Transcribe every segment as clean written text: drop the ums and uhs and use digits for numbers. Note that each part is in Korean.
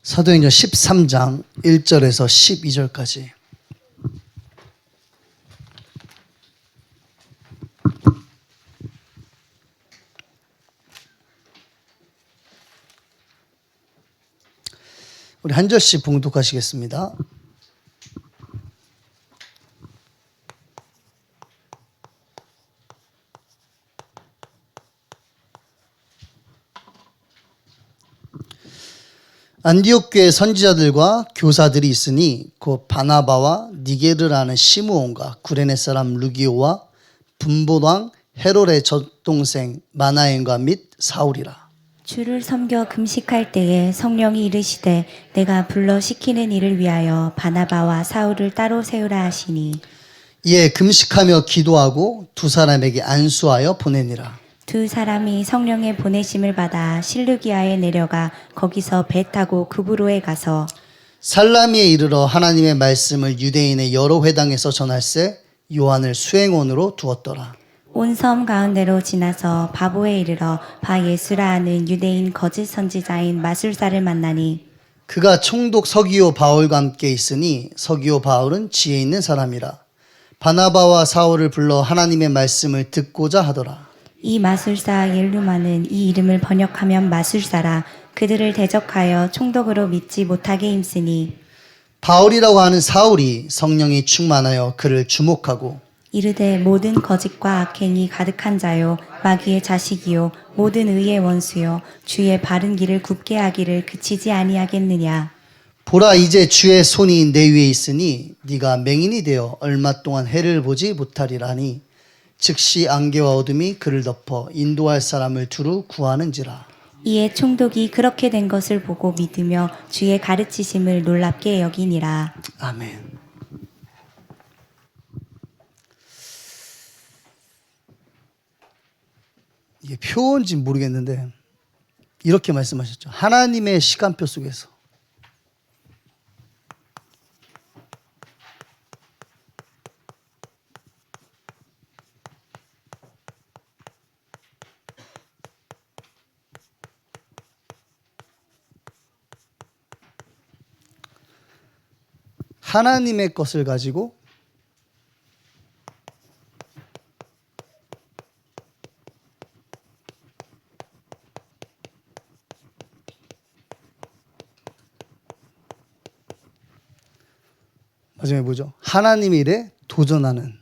사도행전 13장 1절에서 12절까지. 우리 한 절씩 봉독하시겠습니다. 안디옥 교회 선지자들과 교사들이 있으니 곧 바나바와 니게르라는 시므온과 구레네 사람 루기오와 분본 왕 헤롯의 젖동생 마나엔과 및 사울이라. 주를 섬겨 금식할 때에 성령이 이르시되 내가 불러 시키는 일을 위하여 바나바와 사울을 따로 세우라 하시니 이에 금식하며 기도하고 두 사람에게 안수하여 보내니라. 두 사람이 성령의 보내심을 받아 실루기아에 내려가 거기서 배 타고 구브로에 가서 살라미에 이르러 하나님의 말씀을 유대인의 여러 회당에서 전할세 요한을 수행원으로 두었더라. 온 섬 가운데로 지나서 바보에 이르러 바 예수라 하는 유대인 거짓 선지자인 마술사를 만나니 그가 총독 서기오 바울과 함께 있으니 서기오 바울은 지혜 있는 사람이라. 바나바와 사울을 불러 하나님의 말씀을 듣고자 하더라. 이 마술사 옐루마는 이 이름을 번역하면 마술사라. 그들을 대적하여 총독으로 믿지 못하게 힘쓰니 바울이라고 하는 사울이 성령이 충만하여 그를 주목하고 이르되 모든 거짓과 악행이 가득한 자요 마귀의 자식이요 모든 의의 원수요 주의 바른 길을 굽게 하기를 그치지 아니하겠느냐. 보라 이제 주의 손이 내 위에 있으니 네가 맹인이 되어 얼마 동안 해를 보지 못하리라 하니 즉시 안개와 어둠이 그를 덮어 인도할 사람을 두루 구하는지라. 이에 총독이 그렇게 된 것을 보고 믿으며 주의 가르치심을 놀랍게 여기니라. 아멘. 이게 표인지 모르겠는데 이렇게 말씀하셨죠. 하나님의 시간표 속에서 하나님의 것을 가지고 마지막에 뭐죠? 하나님의 일에 도전하는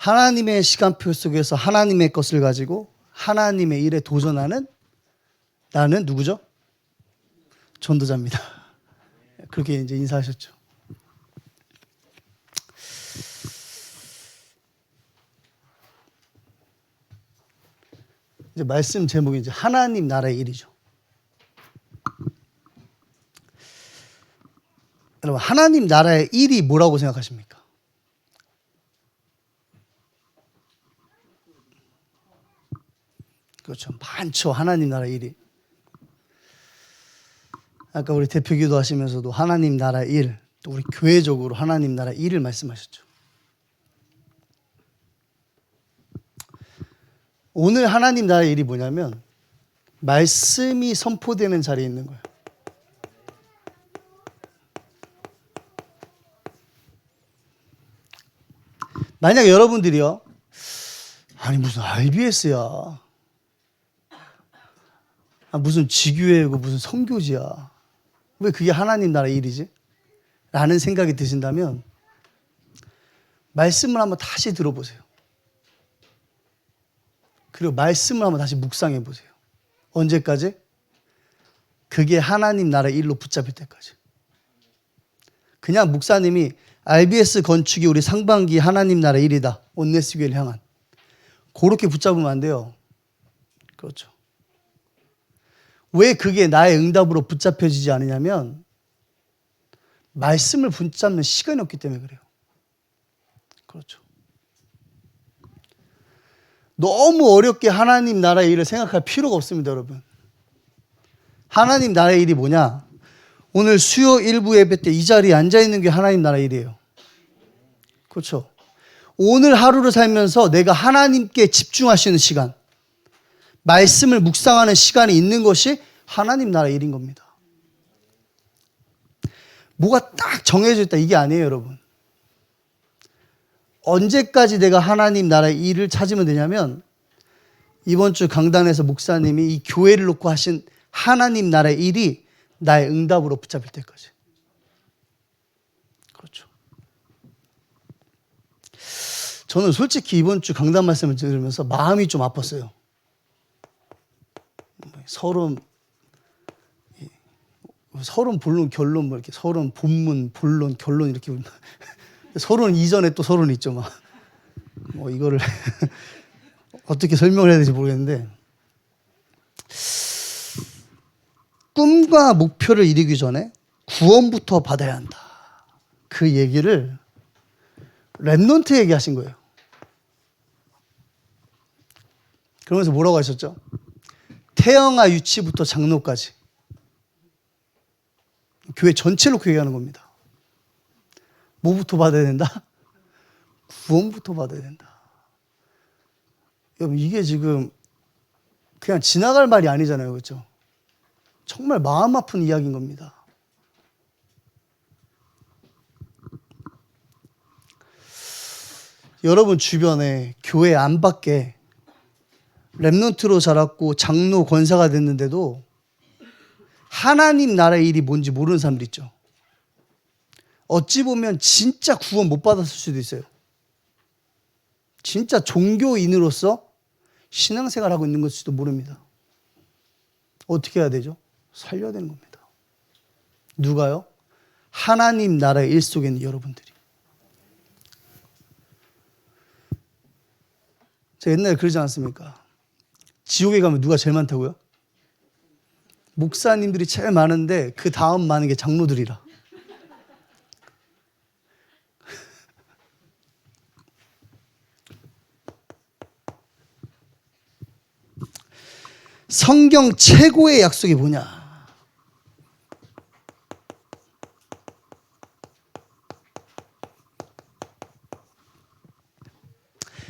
하나님의 시간표 속에서 하나님의 것을 가지고 하나님의 일에 도전하는 나는 누구죠? 전도자입니다. 그렇게 이제 인사하셨죠. 이제 말씀 제목이 이제 하나님 나라의 일이죠. 여러분, 하나님 나라의 일이 뭐라고 생각하십니까? 그렇죠. 많죠. 하나님 나라 일이. 아까 우리 대표 기도하시면서도 하나님 나라 일, 또 우리 교회적으로 하나님 나라 일을 말씀하셨죠. 오늘 하나님 나라 일이 뭐냐면 말씀이 선포되는 자리에 있는 거예요. 만약 여러분들이요, 아니 무슨 RBS야, 무슨 지교회고 무슨 선교지야, 왜 그게 하나님 나라 일이지? 라는 생각이 드신다면 말씀을 한번 다시 들어보세요. 그리고 말씀을 한번 다시 묵상해 보세요. 언제까지? 그게 하나님 나라 일로 붙잡힐 때까지. 그냥 목사님이 RBS 건축이 우리 상반기 하나님 나라 일이다, 온네스 교회를 향한, 그렇게 붙잡으면 안 돼요. 그렇죠. 왜 그게 나의 응답으로 붙잡혀지지 않으냐면 말씀을 붙잡는 시간이 없기 때문에 그래요. 그렇죠. 너무 어렵게 하나님 나라의 일을 생각할 필요가 없습니다, 여러분. 하나님 나라의 일이 뭐냐? 오늘 수요 일부 예배 때 이 자리에 앉아있는 게 하나님 나라 일이에요. 그렇죠? 오늘 하루를 살면서 내가 하나님께 집중하시는 시간, 말씀을 묵상하는 시간이 있는 것이 하나님 나라 일인 겁니다. 뭐가 딱 정해져 있다 이게 아니에요, 여러분. 언제까지 내가 하나님 나라의 일을 찾으면 되냐면 이번 주 강단에서 목사님이 이 교회를 놓고 하신 하나님 나라의 일이 나의 응답으로 붙잡힐 때까지. 그렇죠. 저는 솔직히 이번 주 강단 말씀을 들으면서 마음이 좀 아팠어요. 서론 본론 결론 뭐 이렇게 서론 본문 본론 결론 이렇게 서론 이전에 또 서론이 있죠 막. 뭐 이거를 어떻게 설명을 해야 될지 모르겠는데 꿈과 목표를 이루기 전에 구원부터 받아야 한다. 그 얘기를 랩넌트 얘기하신 거예요. 그러면서 뭐라고 하셨죠? 태영아 유치부터 장로까지 교회 전체로 그 얘기하는 겁니다. 뭐부터 받아야 된다? 구원부터 받아야 된다. 여러분 이게 지금 그냥 지나갈 말이 아니잖아요. 그렇죠? 정말 마음 아픈 이야기인 겁니다. 여러분 주변에 교회 안팎에 랩넌트로 자랐고 장로 권사가 됐는데도 하나님 나라의 일이 뭔지 모르는 사람들 있죠. 어찌 보면 진짜 구원 못 받았을 수도 있어요. 진짜 종교인으로서 신앙생활하고 있는 것일지도 모릅니다. 어떻게 해야 되죠? 살려야 되는 겁니다. 누가요? 하나님 나라의 일 속에 있는 여러분들이. 제가 옛날에 그러지 않았습니까? 지옥에 가면 누가 제일 많다고요? 목사님들이 제일 많은데 그 다음 많은 게 장로들이라. 성경 최고의 약속이 뭐냐?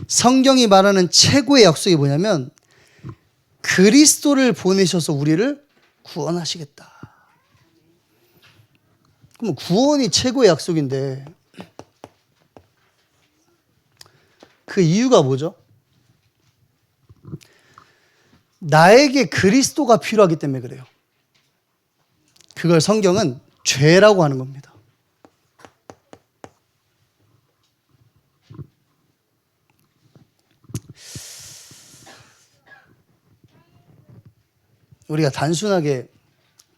성경이 말하는 최고의 약속이 뭐냐면 그리스도를 보내셔서 우리를 구원하시겠다. 그럼 구원이 최고의 약속인데 그 이유가 뭐죠? 나에게 그리스도가 필요하기 때문에 그래요. 그걸 성경은 죄라고 하는 겁니다. 우리가 단순하게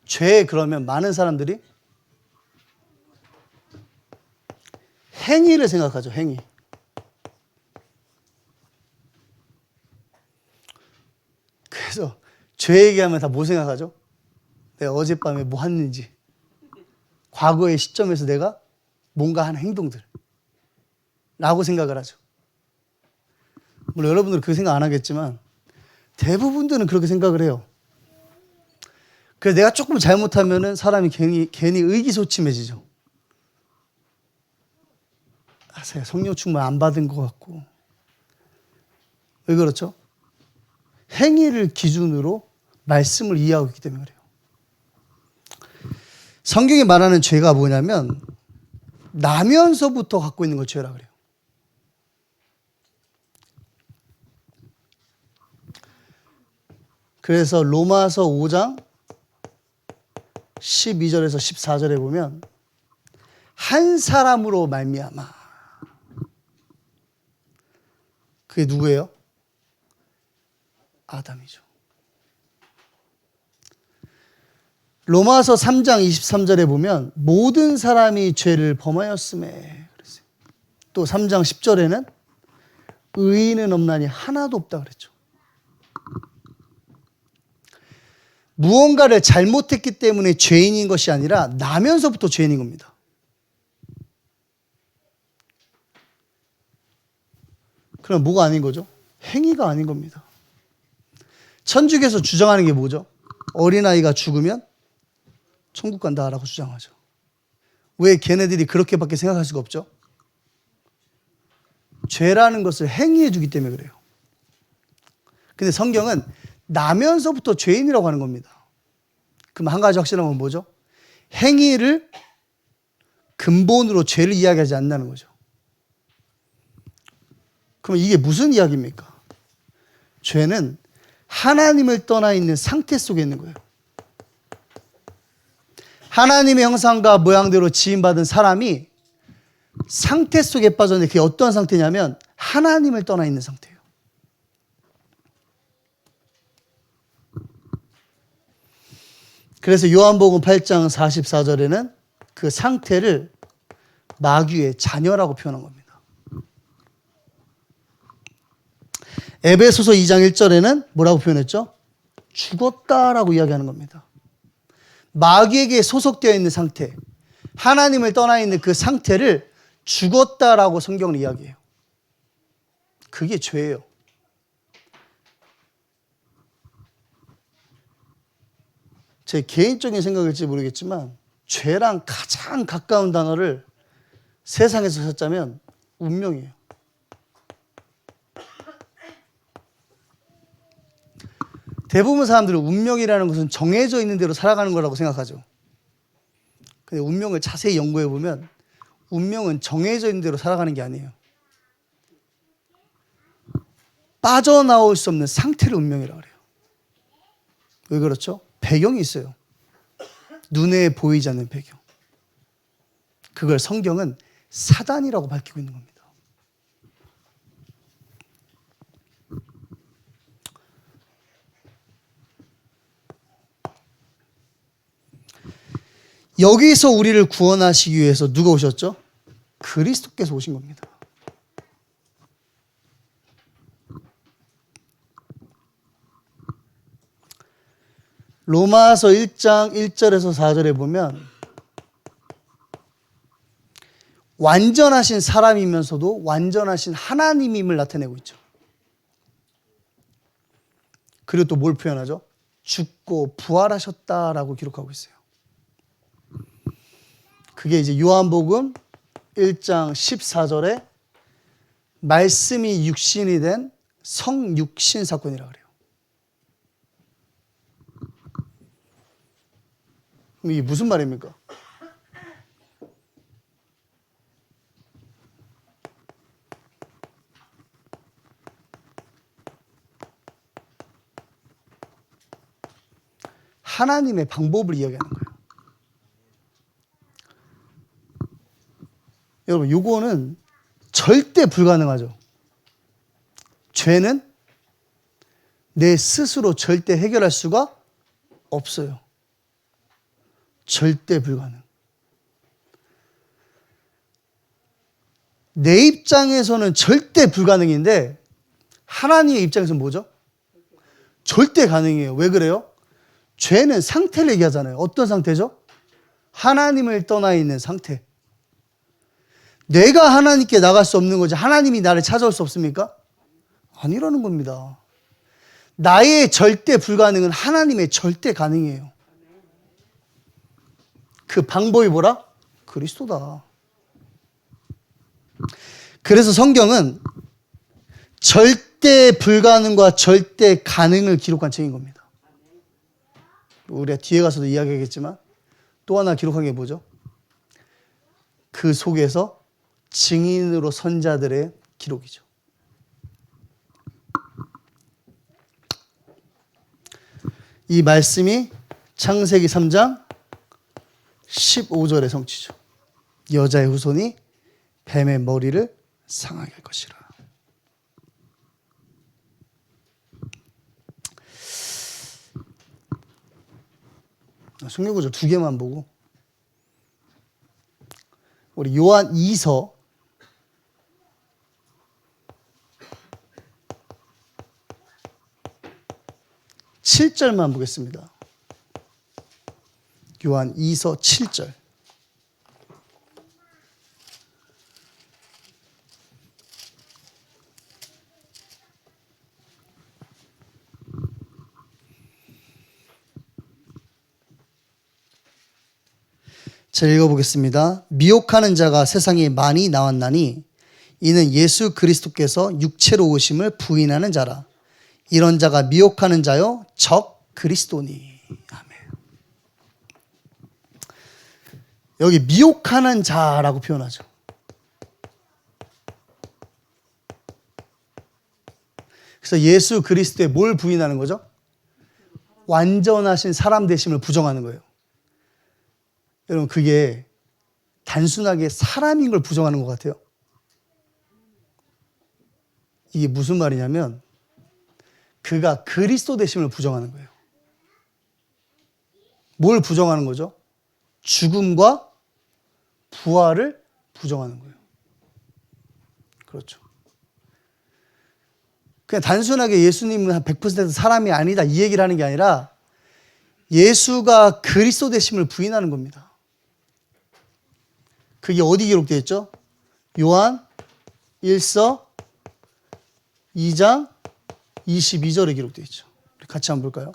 죄 그러면 많은 사람들이 행위를 생각하죠. 행위. 그래서 죄 얘기하면 다 뭐 생각하죠? 내가 어젯밤에 뭐 했는지, 과거의 시점에서 내가 뭔가 한 행동들 라고 생각을 하죠. 물론 여러분들은 그 생각 안 하겠지만 대부분들은 그렇게 생각을 해요. 그래서 내가 조금 잘못하면은 사람이 괜히 의기소침해지죠. 아, 제가 성령 충만 안 받은 것 같고. 왜 그렇죠? 행위를 기준으로 말씀을 이해하고 있기 때문에 그래요. 성경이 말하는 죄가 뭐냐면 나면서부터 갖고 있는 걸 죄라 그래요. 그래서 로마서 5장 12절에서 14절에 보면 한 사람으로 말미암아. 그게 누구예요? 아담이죠. 로마서 3장 23절에 보면 모든 사람이 죄를 범하였음에 그랬어요. 또 3장 10절에는 의인은 없나니 하나도 없다 그랬죠. 무언가를 잘못했기 때문에 죄인인 것이 아니라 나면서부터 죄인인 겁니다. 그럼 뭐가 아닌 거죠? 행위가 아닌 겁니다. 천주교에서 주장하는 게 뭐죠? 어린아이가 죽으면 천국 간다라고 주장하죠. 왜 걔네들이 그렇게밖에 생각할 수가 없죠? 죄라는 것을 행위해 주기 때문에 그래요. 근데 성경은 나면서부터 죄인이라고 하는 겁니다. 그럼 한 가지 확실한 건 뭐죠? 행위를 근본으로 죄를 이야기하지 않는다는 거죠. 그럼 이게 무슨 이야기입니까? 죄는 하나님을 떠나 있는 상태 속에 있는 거예요. 하나님의 형상과 모양대로 지음받은 사람이 상태 속에 빠졌는데 그게 어떠한 상태냐면 하나님을 떠나 있는 상태예요. 그래서 요한복음 8장 44절에는 그 상태를 마귀의 자녀라고 표현한 겁니다. 에베소서 2장 1절에는 뭐라고 표현했죠? 죽었다라고 이야기하는 겁니다. 마귀에게 소속되어 있는 상태, 하나님을 떠나 있는 그 상태를 죽었다라고 성경은 이야기해요. 그게 죄예요. 제 개인적인 생각일지 모르겠지만 죄랑 가장 가까운 단어를 세상에서 찾자면 운명이에요. 대부분 사람들은 운명이라는 것은 정해져 있는 대로 살아가는 거라고 생각하죠. 근데 운명을 자세히 연구해 보면 운명은 정해져 있는 대로 살아가는 게 아니에요. 빠져나올 수 없는 상태를 운명이라고 그래요. 왜 그렇죠? 배경이 있어요. 눈에 보이지 않는 배경. 그걸 성경은 사단이라고 밝히고 있는 겁니다. 여기서 우리를 구원하시기 위해서 누가 오셨죠? 그리스도께서 오신 겁니다. 로마서 1장 1절에서 4절에 보면 완전하신 사람이면서도 완전하신 하나님임을 나타내고 있죠. 그리고 또 뭘 표현하죠? 죽고 부활하셨다라고 기록하고 있어요. 그게 이제 요한복음 1장 14절에 말씀이 육신이 된 성육신 사건이라고 그래요. 이게 무슨 말입니까? 하나님의 방법을 이야기하는 거예요. 여러분, 요거는 절대 불가능하죠. 죄는 내 스스로 절대 해결할 수가 없어요. 절대 불가능. 내 입장에서는 절대 불가능인데 하나님의 입장에서는 뭐죠? 절대 가능해요. 왜 그래요? 죄는 상태를 얘기하잖아요. 어떤 상태죠? 하나님을 떠나 있는 상태. 내가 하나님께 나갈 수 없는 거지 하나님이 나를 찾아올 수 없습니까? 아니라는 겁니다. 나의 절대 불가능은 하나님의 절대 가능이에요. 그 방법이 뭐라? 그리스도다. 그래서 성경은 절대 불가능과 절대 가능을 기록한 책인 겁니다. 우리가 뒤에 가서도 이야기하겠지만 또 하나 기록한 게 뭐죠? 그 속에서 증인으로 선 자들의 기록이죠. 이 말씀이 창세기 3장 15절의 성취죠. 여자의 후손이 뱀의 머리를 상하게 할 것이라. 성경구절 두 개만 보고 우리 요한 2서 7절만 보겠습니다. 요한 2서 7절. 자, 읽어보겠습니다. 미혹하는 자가 세상에 많이 나왔나니 이는 예수 그리스도께서 육체로 오심을 부인하는 자라. 이런 자가 미혹하는 자요 적 그리스도니. 아멘. 여기 미혹하는 자라고 표현하죠. 그래서 예수 그리스도에 뭘 부인하는 거죠? 완전하신 사람 되심을 부정하는 거예요. 여러분, 그게 단순하게 사람인 걸 부정하는 것 같아요. 이게 무슨 말이냐면 그가 그리스도 되심을 부정하는 거예요. 뭘 부정하는 거죠? 죽음과 부활을 부정하는 거예요. 그렇죠. 그냥 단순하게 예수님은 100% 사람이 아니다 이 얘기를 하는 게 아니라 예수가 그리스도 되심을 부인하는 겁니다. 그게 어디 기록되어 있죠? 요한 1서 2장 22절에 기록되어 있죠. 같이 한번 볼까요?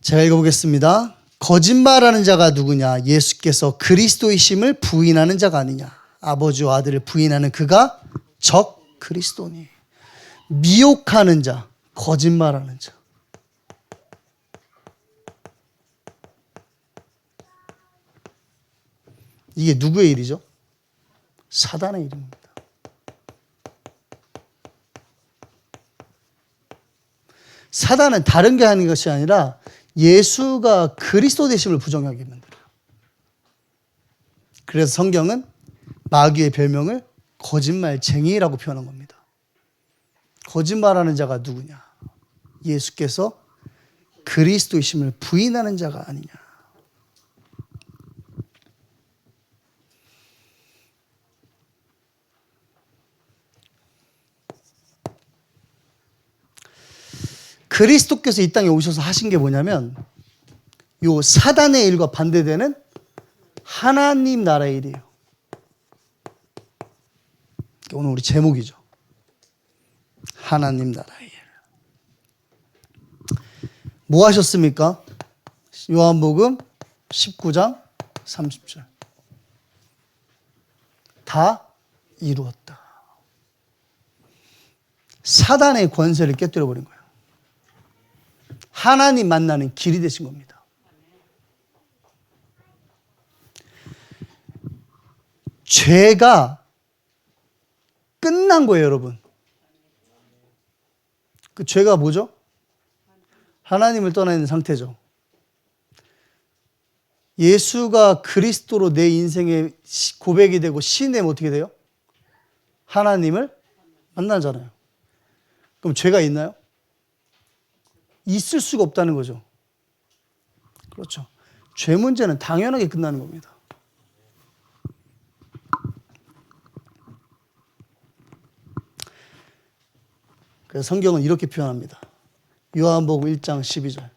제가 읽어보겠습니다. 거짓말하는 자가 누구냐? 예수께서 그리스도이심을 부인하는 자가 아니냐? 아버지와 아들을 부인하는 그가 적 그리스도니. 미혹하는 자, 거짓말하는 자. 이게 누구의 일이죠? 사단의 일입니다. 사단은 다른 게 하는 것이 아니라 예수가 그리스도 되심을 부정하게 만들어요. 그래서 성경은 마귀의 별명을 거짓말쟁이라고 표현한 겁니다. 거짓말하는 자가 누구냐? 예수께서 그리스도이심을 부인하는 자가 아니냐? 그리스도께서 이 땅에 오셔서 하신 게 뭐냐면 요 사단의 일과 반대되는 하나님 나라의 일이에요. 오늘 우리 제목이죠. 하나님 나라의 일. 뭐 하셨습니까? 요한복음 19장 30절. 다 이루었다. 사단의 권세를 깨뜨려 버린 거예요. 하나님 만나는 길이 되신 겁니다. 죄가 끝난 거예요, 여러분. 그 죄가 뭐죠? 하나님을 떠나 있는 상태죠. 예수가 그리스도로 내 인생의 고백이 되고 시인되면 어떻게 돼요? 하나님을 만나잖아요. 그럼 죄가 있나요? 있을 수가 없다는 거죠. 그렇죠. 죄 문제는 당연하게 끝나는 겁니다. 그래서 성경은 이렇게 표현합니다. 요한복음 1장 12절.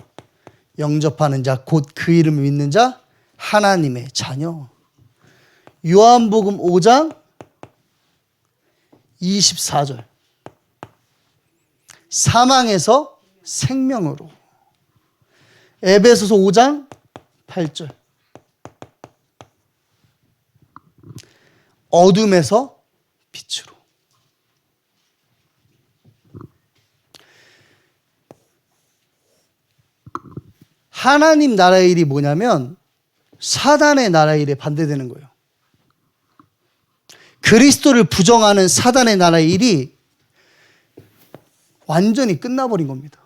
영접하는 자, 곧 그 이름을 믿는 자, 하나님의 자녀. 요한복음 5장 24절. 사망에서 생명으로. 에베소서 5장 8절. 어둠에서 빛으로. 하나님 나라의 일이 뭐냐면 사단의 나라의 일에 반대되는 거예요. 그리스도를 부정하는 사단의 나라의 일이 완전히 끝나버린 겁니다.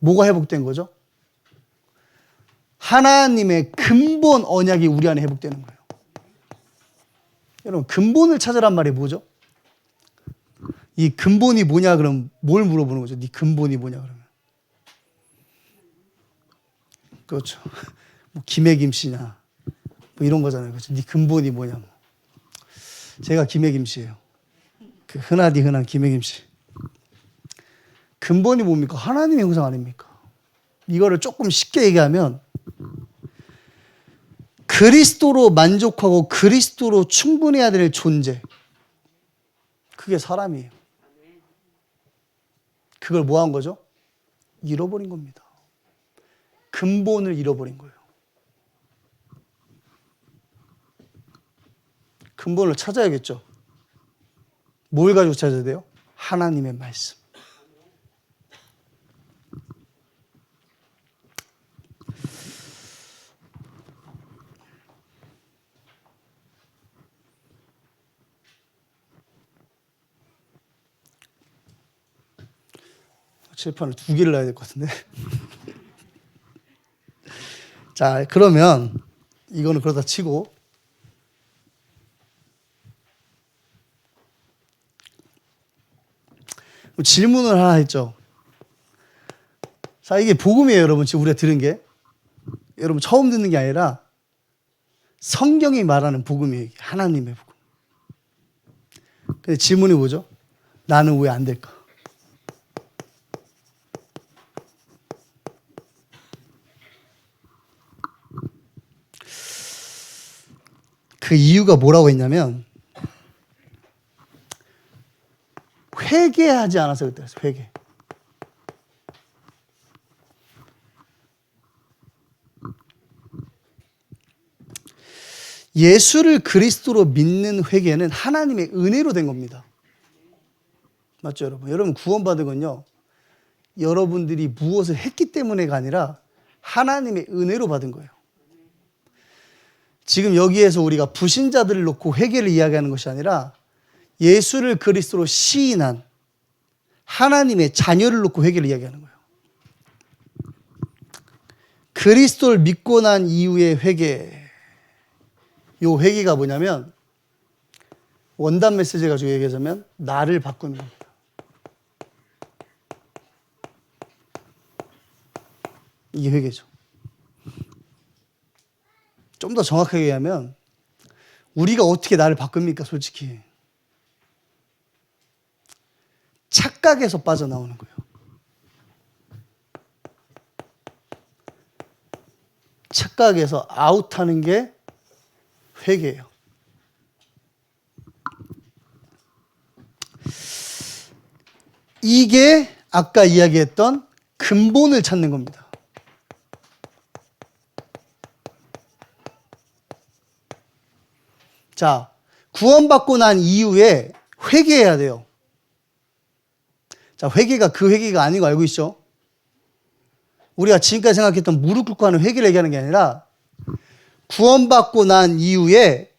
뭐가 회복된 거죠? 하나님의 근본 언약이 우리 안에 회복되는 거예요. 여러분, 근본을 찾으란 말이 뭐죠? 이 근본이 뭐냐 그럼 뭘 물어보는 거죠? 네 근본이 뭐냐 그러면. 그렇죠. 뭐 김해김씨냐 뭐 이런 거잖아요. 그렇죠? 네 근본이 뭐냐. 제가 김해김씨예요. 그 흔하디 흔한 김해김씨. 근본이 뭡니까? 하나님의 형상 아닙니까? 이거를 조금 쉽게 얘기하면 그리스도로 만족하고 그리스도로 충분해야 될 존재. 그게 사람이에요. 그걸 뭐 한 거죠? 잃어버린 겁니다. 근본을 잃어버린 거예요. 근본을 찾아야겠죠. 뭘 가지고 찾아야 돼요? 하나님의 말씀. 칠판을 2개를 놔야 될 것 같은데. 자, 그러면 이거는 그러다 치고 질문을 하나 했죠. 자, 이게 복음이에요, 여러분. 지금 우리가 들은 게. 여러분 처음 듣는 게 아니라 성경이 말하는 복음이에요. 하나님의 복음. 근데 질문이 뭐죠? 나는 왜 안 될까? 그 이유가 뭐라고 했냐면 회개하지 않아서 그랬어요. 회개. 예수를 그리스도로 믿는 회개는 하나님의 은혜로 된 겁니다. 맞죠, 여러분? 여러분 구원받은 건요, 여러분들이 무엇을 했기 때문에가 아니라 하나님의 은혜로 받은 거예요. 지금 여기에서 우리가 불신자들을 놓고 회개를 이야기하는 것이 아니라 예수를 그리스도로 시인한 하나님의 자녀를 놓고 회개를 이야기하는 거예요. 그리스도를 믿고 난 이후의 회개. 요 회개가 뭐냐면 원단 메시지 가지고 얘기하자면 나를 바꾸는 겁니다. 이게 회개죠. 좀 더 정확하게 얘기하면 우리가 어떻게 나를 바꿉니까? 솔직히 착각에서 빠져나오는 거예요. 착각에서 아웃하는 게 회개예요. 이게 아까 이야기했던 근본을 찾는 겁니다. 자, 구원받고 난 이후에 회개해야 돼요. 자, 회개가 그 회개가 아닌 거 알고 있죠? 우리가 지금까지 생각했던 무릎 꿇고 하는 회개를 얘기하는 게 아니라 구원받고 난 이후에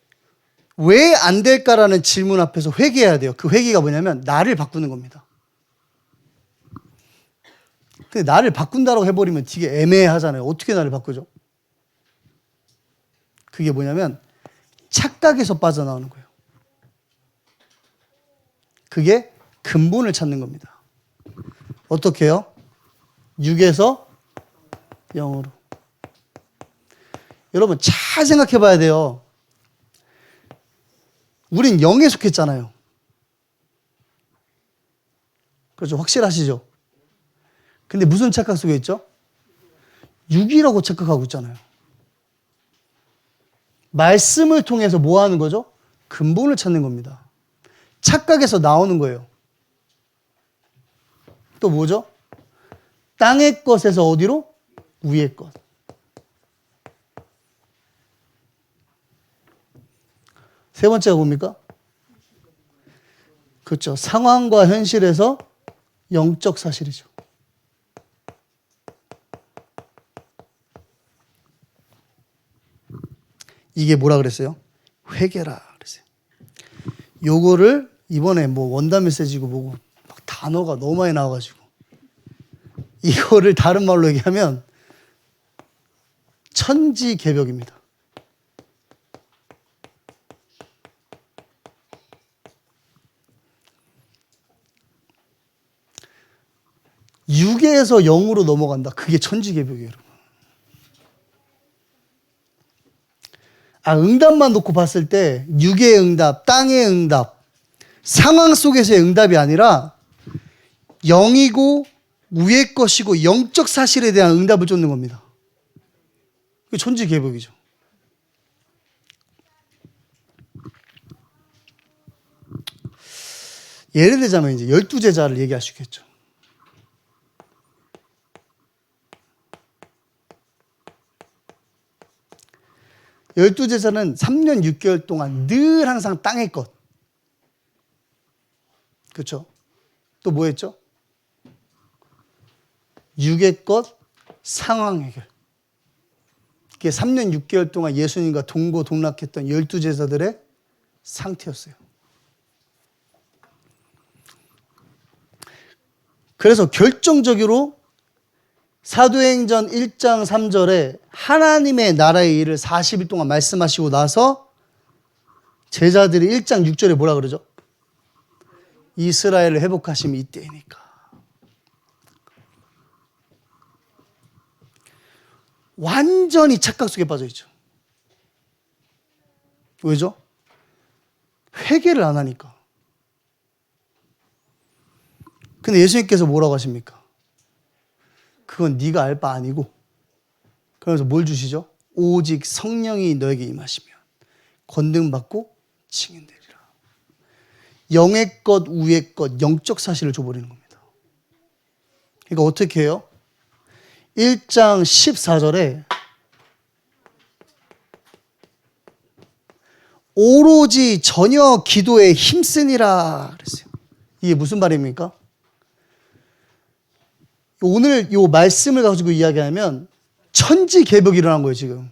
왜 안 될까라는 질문 앞에서 회개해야 돼요. 그 회개가 뭐냐면 나를 바꾸는 겁니다. 근데 나를 바꾼다고 해버리면 되게 애매하잖아요. 어떻게 나를 바꾸죠? 그게 뭐냐면 착각에서 빠져나오는 거예요. 그게 근본을 찾는 겁니다. 어떻게 해요? 6에서 0으로. 여러분 잘 생각해 봐야 돼요. 우린 0에 속했잖아요. 그렇죠? 확실하시죠? 근데 무슨 착각 속에 있죠? 6이라고 착각하고 있잖아요. 말씀을 통해서 뭐 하는 거죠? 근본을 찾는 겁니다. 착각에서 나오는 거예요. 또 뭐죠? 땅의 것에서 어디로? 위의 것. 세 번째가 뭡니까? 그렇죠. 상황과 현실에서 영적 사실이죠. 이게 뭐라 그랬어요? 회개라 그랬어요. 요거를 이번에 뭐 원단 메시지고 뭐고 막 단어가 너무 많이 나와가지고 이거를 다른 말로 얘기하면 천지개벽입니다. 육에서 0으로 넘어간다. 그게 천지개벽이에요, 여러분. 응답만 놓고 봤을 때 육의 응답, 땅의 응답, 상황 속에서의 응답이 아니라 영이고 위의 것이고 영적 사실에 대한 응답을 쫓는 겁니다. 그게 천지개벽이죠. 예를 들자면 이제 12제자를 얘기할 수 있겠죠. 열두 제사는 3년 6개월 동안 늘 항상 땅의 것. 그렇죠? 또 뭐 했죠? 육의 것, 상황 해결. 그게 3년 6개월 동안 예수님과 동고동락했던 열두 제사들의 상태였어요. 그래서 결정적으로 사도행전 1장 3절에 하나님의 나라의 일을 40일 동안 말씀하시고 나서 제자들이 1장 6절에 뭐라 그러죠? 이스라엘을 회복하심이 이때이니까. 완전히 착각 속에 빠져 있죠. 왜죠? 회개를 안 하니까. 근데 예수님께서 뭐라고 하십니까? 그건 네가 알 바 아니고. 그래서 뭘 주시죠? 오직 성령이 너에게 임하시면 권능받고 증인되리라. 영의 것, 우의 것, 영적 사실을 줘버리는 겁니다. 그러니까 어떻게 해요? 1장 14절에 오로지 전혀 기도에 힘쓰니라 그랬어요. 이게 무슨 말입니까? 오늘 이 말씀을 가지고 이야기하면 천지개벽이 일어난 거예요, 지금.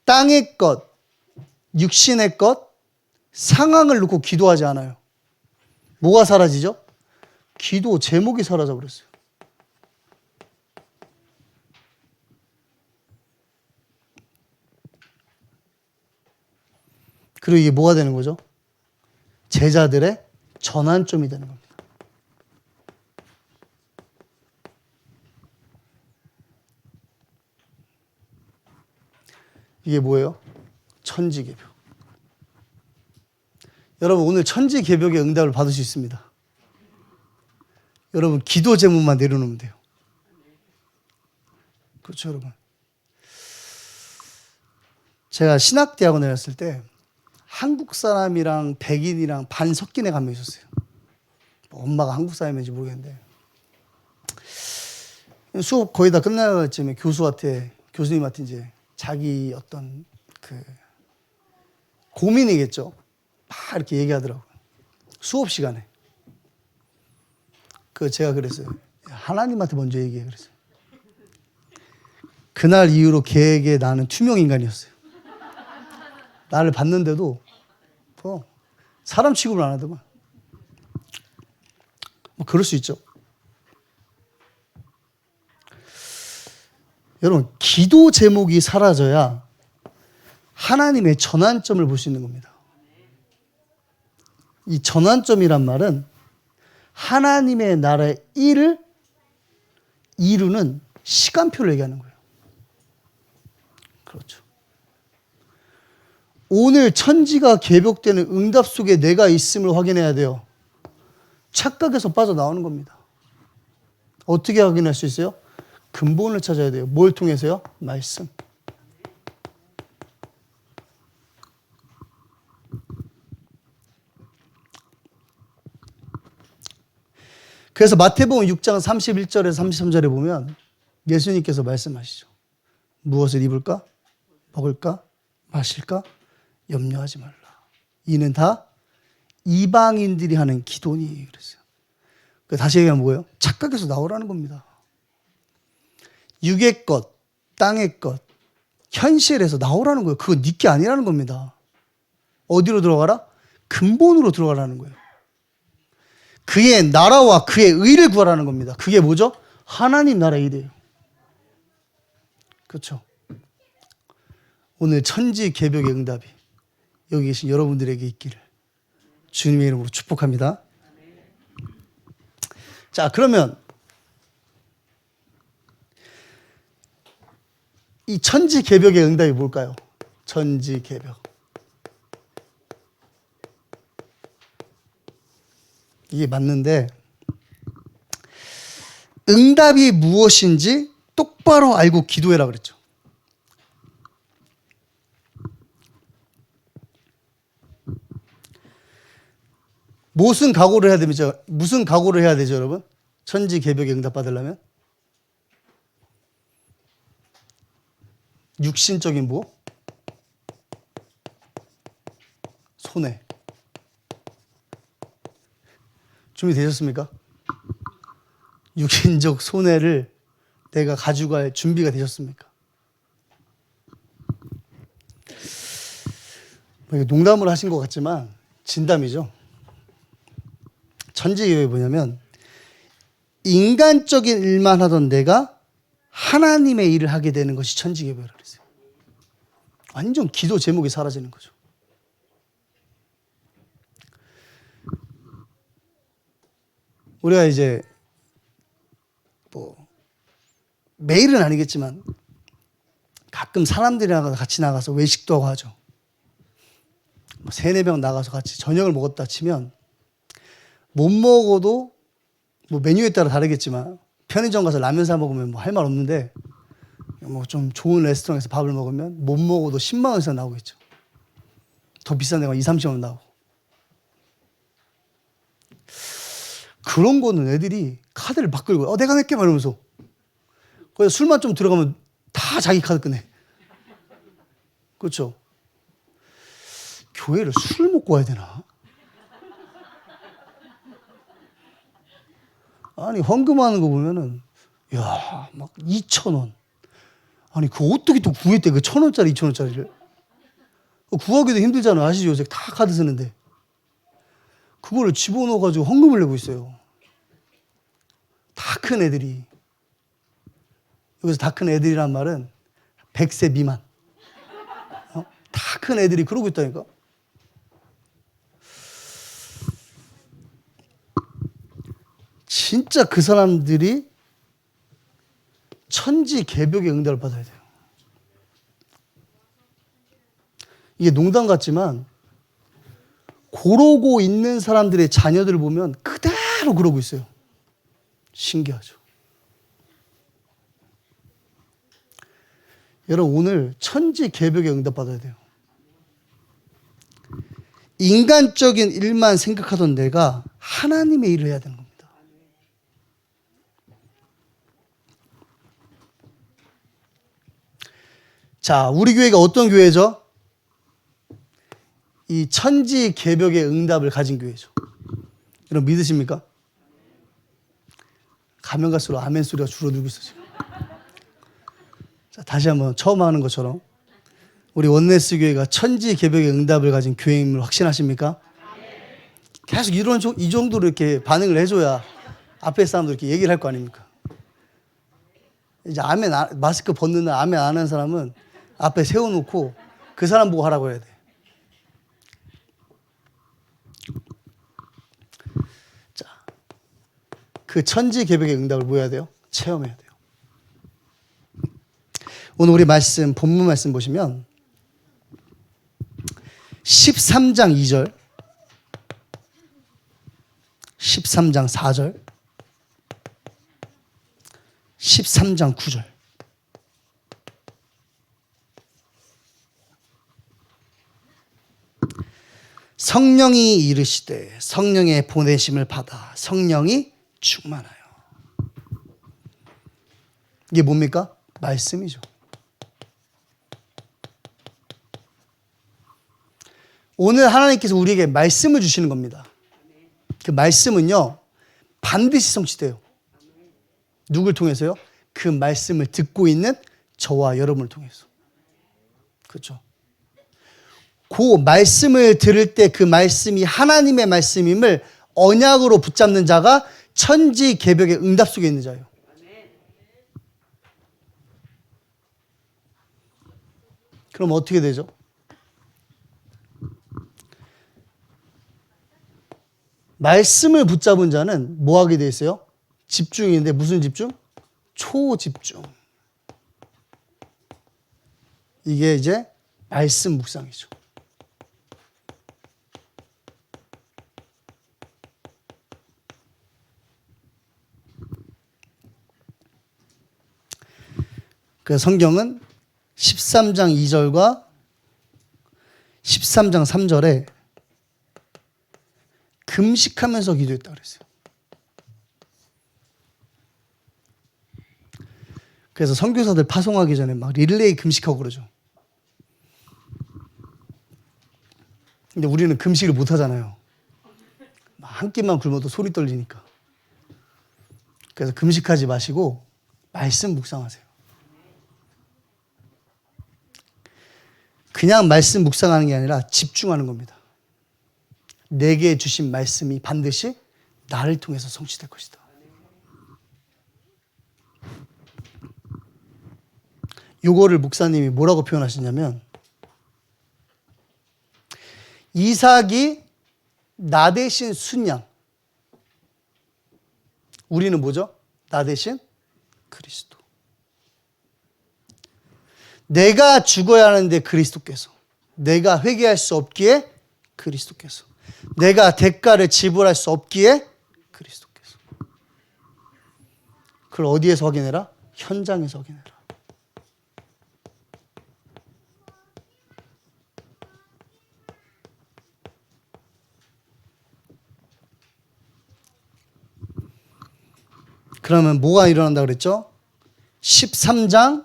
땅의 것, 육신의 것, 상황을 놓고 기도하지 않아요. 뭐가 사라지죠? 기도 제목이 사라져 버렸어요. 그리고 이게 뭐가 되는 거죠? 제자들의 전환점이 되는 겁니다. 이게 뭐예요? 천지개벽. 여러분 오늘 천지개벽의 응답을 받을 수 있습니다. 여러분 기도 제목만 내려놓으면 돼요. 그렇죠 여러분. 제가 신학대학원에 갔을 때 한국 사람이랑 백인이랑 반 섞인 애가 한 명 있었어요. 엄마가 한국 사람인지 모르겠는데 수업 거의 다 끝날 쯤에 교수님한테 이제 자기 어떤 그 고민이겠죠. 막 이렇게 얘기하더라고요. 수업 시간에. 제가 그랬어요. 하나님한테 먼저 얘기해 그랬어요. 그날 이후로 걔에게 나는 투명 인간이었어요. 나를 봤는데도 사람 취급을 안 하더만. 뭐 그럴 수 있죠. 여러분 기도 제목이 사라져야 하나님의 전환점을 볼 수 있는 겁니다. 이 전환점이란 말은 하나님의 나라의 일을 이루는 시간표를 얘기하는 거예요. 그렇죠. 오늘 천지가 개벽되는 응답 속에 내가 있음을 확인해야 돼요. 착각에서 빠져나오는 겁니다. 어떻게 확인할 수 있어요? 근본을 찾아야 돼요. 뭘 통해서요? 말씀. 그래서 마태복음 6장 31절에서 33절에 보면 예수님께서 말씀하시죠. 무엇을 입을까? 먹을까? 마실까? 염려하지 말라. 이는 다 이방인들이 하는 기도니 그랬어요. 다시 얘기하면 뭐예요? 착각에서 나오라는 겁니다. 육의 것, 땅의 것, 현실에서 나오라는 거예요. 그거 네 게 아니라는 겁니다. 어디로 들어가라? 근본으로 들어가라는 거예요. 그의 나라와 그의 의를 구하라는 겁니다. 그게 뭐죠? 하나님 나라의 일이에요. 그렇죠? 오늘 천지개벽의 응답이 여기 계신 여러분들에게 있기를 주님의 이름으로 축복합니다. 자, 그러면 이 천지개벽의 응답이 뭘까요? 천지개벽. 이게 맞는데 응답이 무엇인지 똑바로 알고 기도해라 그랬죠. 무슨 각오를 해야 되죠, 여러분? 천지개벽에 응답 받으려면 육신적인 뭐? 손해. 준비되셨습니까? 육신적 손해를 내가 가져갈 준비가 되셨습니까? 농담을 하신 것 같지만 진담이죠. 천지개벽이 뭐냐면 인간적인 일만 하던 내가 하나님의 일을 하게 되는 것이 천지개벽이라고 그랬어요. 완전 기도 제목이 사라지는 거죠. 우리가 이제 뭐 매일은 아니겠지만 가끔 사람들이랑 같이 나가서 외식도 하고 하죠. 뭐 3-4명 나가서 같이 저녁을 먹었다 치면 못 먹어도 뭐 메뉴에 따라 다르겠지만 편의점 가서 라면 사 먹으면 뭐 할 말 없는데 뭐 좀 좋은 레스토랑에서 밥을 먹으면 못 먹어도 10만 원 이상 나오겠죠. 더 비싼 데가 2-30만 원 나오고. 그런 거는 애들이 카드를 막 끌고 내가 낼게 막 이러면서 그래서 술만 좀 들어가면 다 자기 카드 꺼내. 그렇죠? 교회를 술 먹고 와야 되나? 아니 헌금하는 거 보면은 야, 막 2,000원. 아니 그 어떻게 또 구했대 그 1,000원짜리 2,000원짜리를. 구하기도 힘들잖아. 아시죠? 요새 다 카드 쓰는데. 그거를 집어넣어가지고 헌금을 내고 있어요. 다 큰 애들이. 여기서 다 큰 애들이란 말은 100세 미만. 다 큰 애들이 그러고 있다니까. 진짜 그 사람들이 천지개벽의 응답을 받아야 돼요. 이게 농담 같지만 그러고 있는 사람들의 자녀들을 보면 그대로 그러고 있어요. 신기하죠. 여러분 오늘 천지개벽의 응답 받아야 돼요. 인간적인 일만 생각하던 내가 하나님의 일을 해야 되는 겁니다. 자, 우리 교회가 어떤 교회죠? 이 천지개벽의 응답을 가진 교회죠. 여러분 믿으십니까? 가면 갈수록 아멘 소리가 줄어들고 있어 지금. 자, 다시 한번 처음 하는 것처럼 우리 원네스 교회가 천지개벽의 응답을 가진 교회임을 확신하십니까? 계속 이 정도로 이렇게 반응을 해줘야 앞에 사람도 이렇게 얘기를 할 거 아닙니까? 이제 마스크 벗는 날 아멘 안 하는 사람은 앞에 세워놓고 그 사람 보고 하라고 해야 돼. 자, 그 천지개벽의 응답을 뭐 해야 돼요? 체험해야 돼요. 오늘 우리 말씀, 본문 말씀 보시면 13장 2절, 13장 4절, 13장 9절. 성령이 이르시되 성령의 보내심을 받아 성령이 충만하여. 이게 뭡니까? 말씀이죠. 오늘 하나님께서 우리에게 말씀을 주시는 겁니다. 그 말씀은요 반드시 성취돼요. 누굴 통해서요? 그 말씀을 듣고 있는 저와 여러분을 통해서. 그렇죠? 그 말씀을 들을 때 그 말씀이 하나님의 말씀임을 언약으로 붙잡는 자가 천지개벽의 응답 속에 있는 자예요. 그럼 어떻게 되죠? 말씀을 붙잡은 자는 뭐 하게 돼 있어요? 집중인데 무슨 집중? 초집중. 이게 이제 말씀 묵상이죠. 그래서 성경은 13장 2절과 13장 3절에 금식하면서 기도했다고 그랬어요. 그래서 선교사들 파송하기 전에 막 릴레이 금식하고 그러죠. 근데 우리는 금식을 못 하잖아요. 한 끼만 굶어도 소리 떨리니까. 그래서 금식하지 마시고 말씀 묵상하세요. 그냥 말씀 묵상하는 게 아니라 집중하는 겁니다. 내게 주신 말씀이 반드시 나를 통해서 성취될 것이다. 요거를 목사님이 뭐라고 표현하시냐면, 이삭이 나 대신 순양. 우리는 뭐죠? 나 대신 그리스도. 내가 죽어야 하는데 그리스도께서, 내가 회개할 수 없기에 그리스도께서, 내가 대가를 지불할 수 없기에 그리스도께서. 그걸 어디에서 확인해라? 현장에서 확인해라. 그러면 뭐가 일어난다 그랬죠? 13장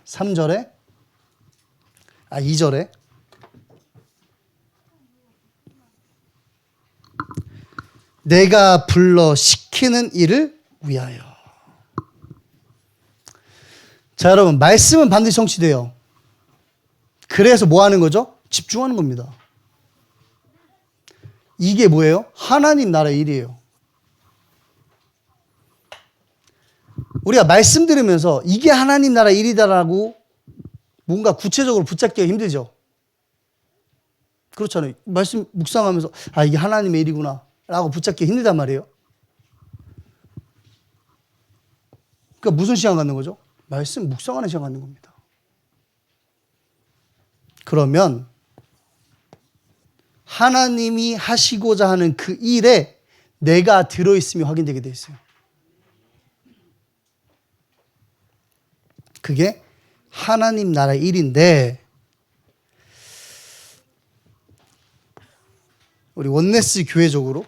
3절에 2절에 내가 불러 시키는 일을 위하여. 자, 여러분, 말씀은 반드시 성취돼요. 그래서 뭐 하는 거죠? 집중하는 겁니다. 이게 뭐예요? 하나님 나라의 일이에요. 우리가 말씀 들으면서 이게 하나님 나라 일이다라고 뭔가 구체적으로 붙잡기가 힘들죠. 그렇잖아요. 말씀 묵상하면서 아, 이게 하나님의 일이구나 라고 붙잡기 힘들단 말이에요. 그러니까 무슨 시간 갖는 거죠? 말씀 묵상하는 시간 갖는 겁니다. 그러면 하나님이 하시고자 하는 그 일에 내가 들어있음이 확인되게 돼 있어요. 그게 하나님 나라의 일인데, 우리 원네스 교회적으로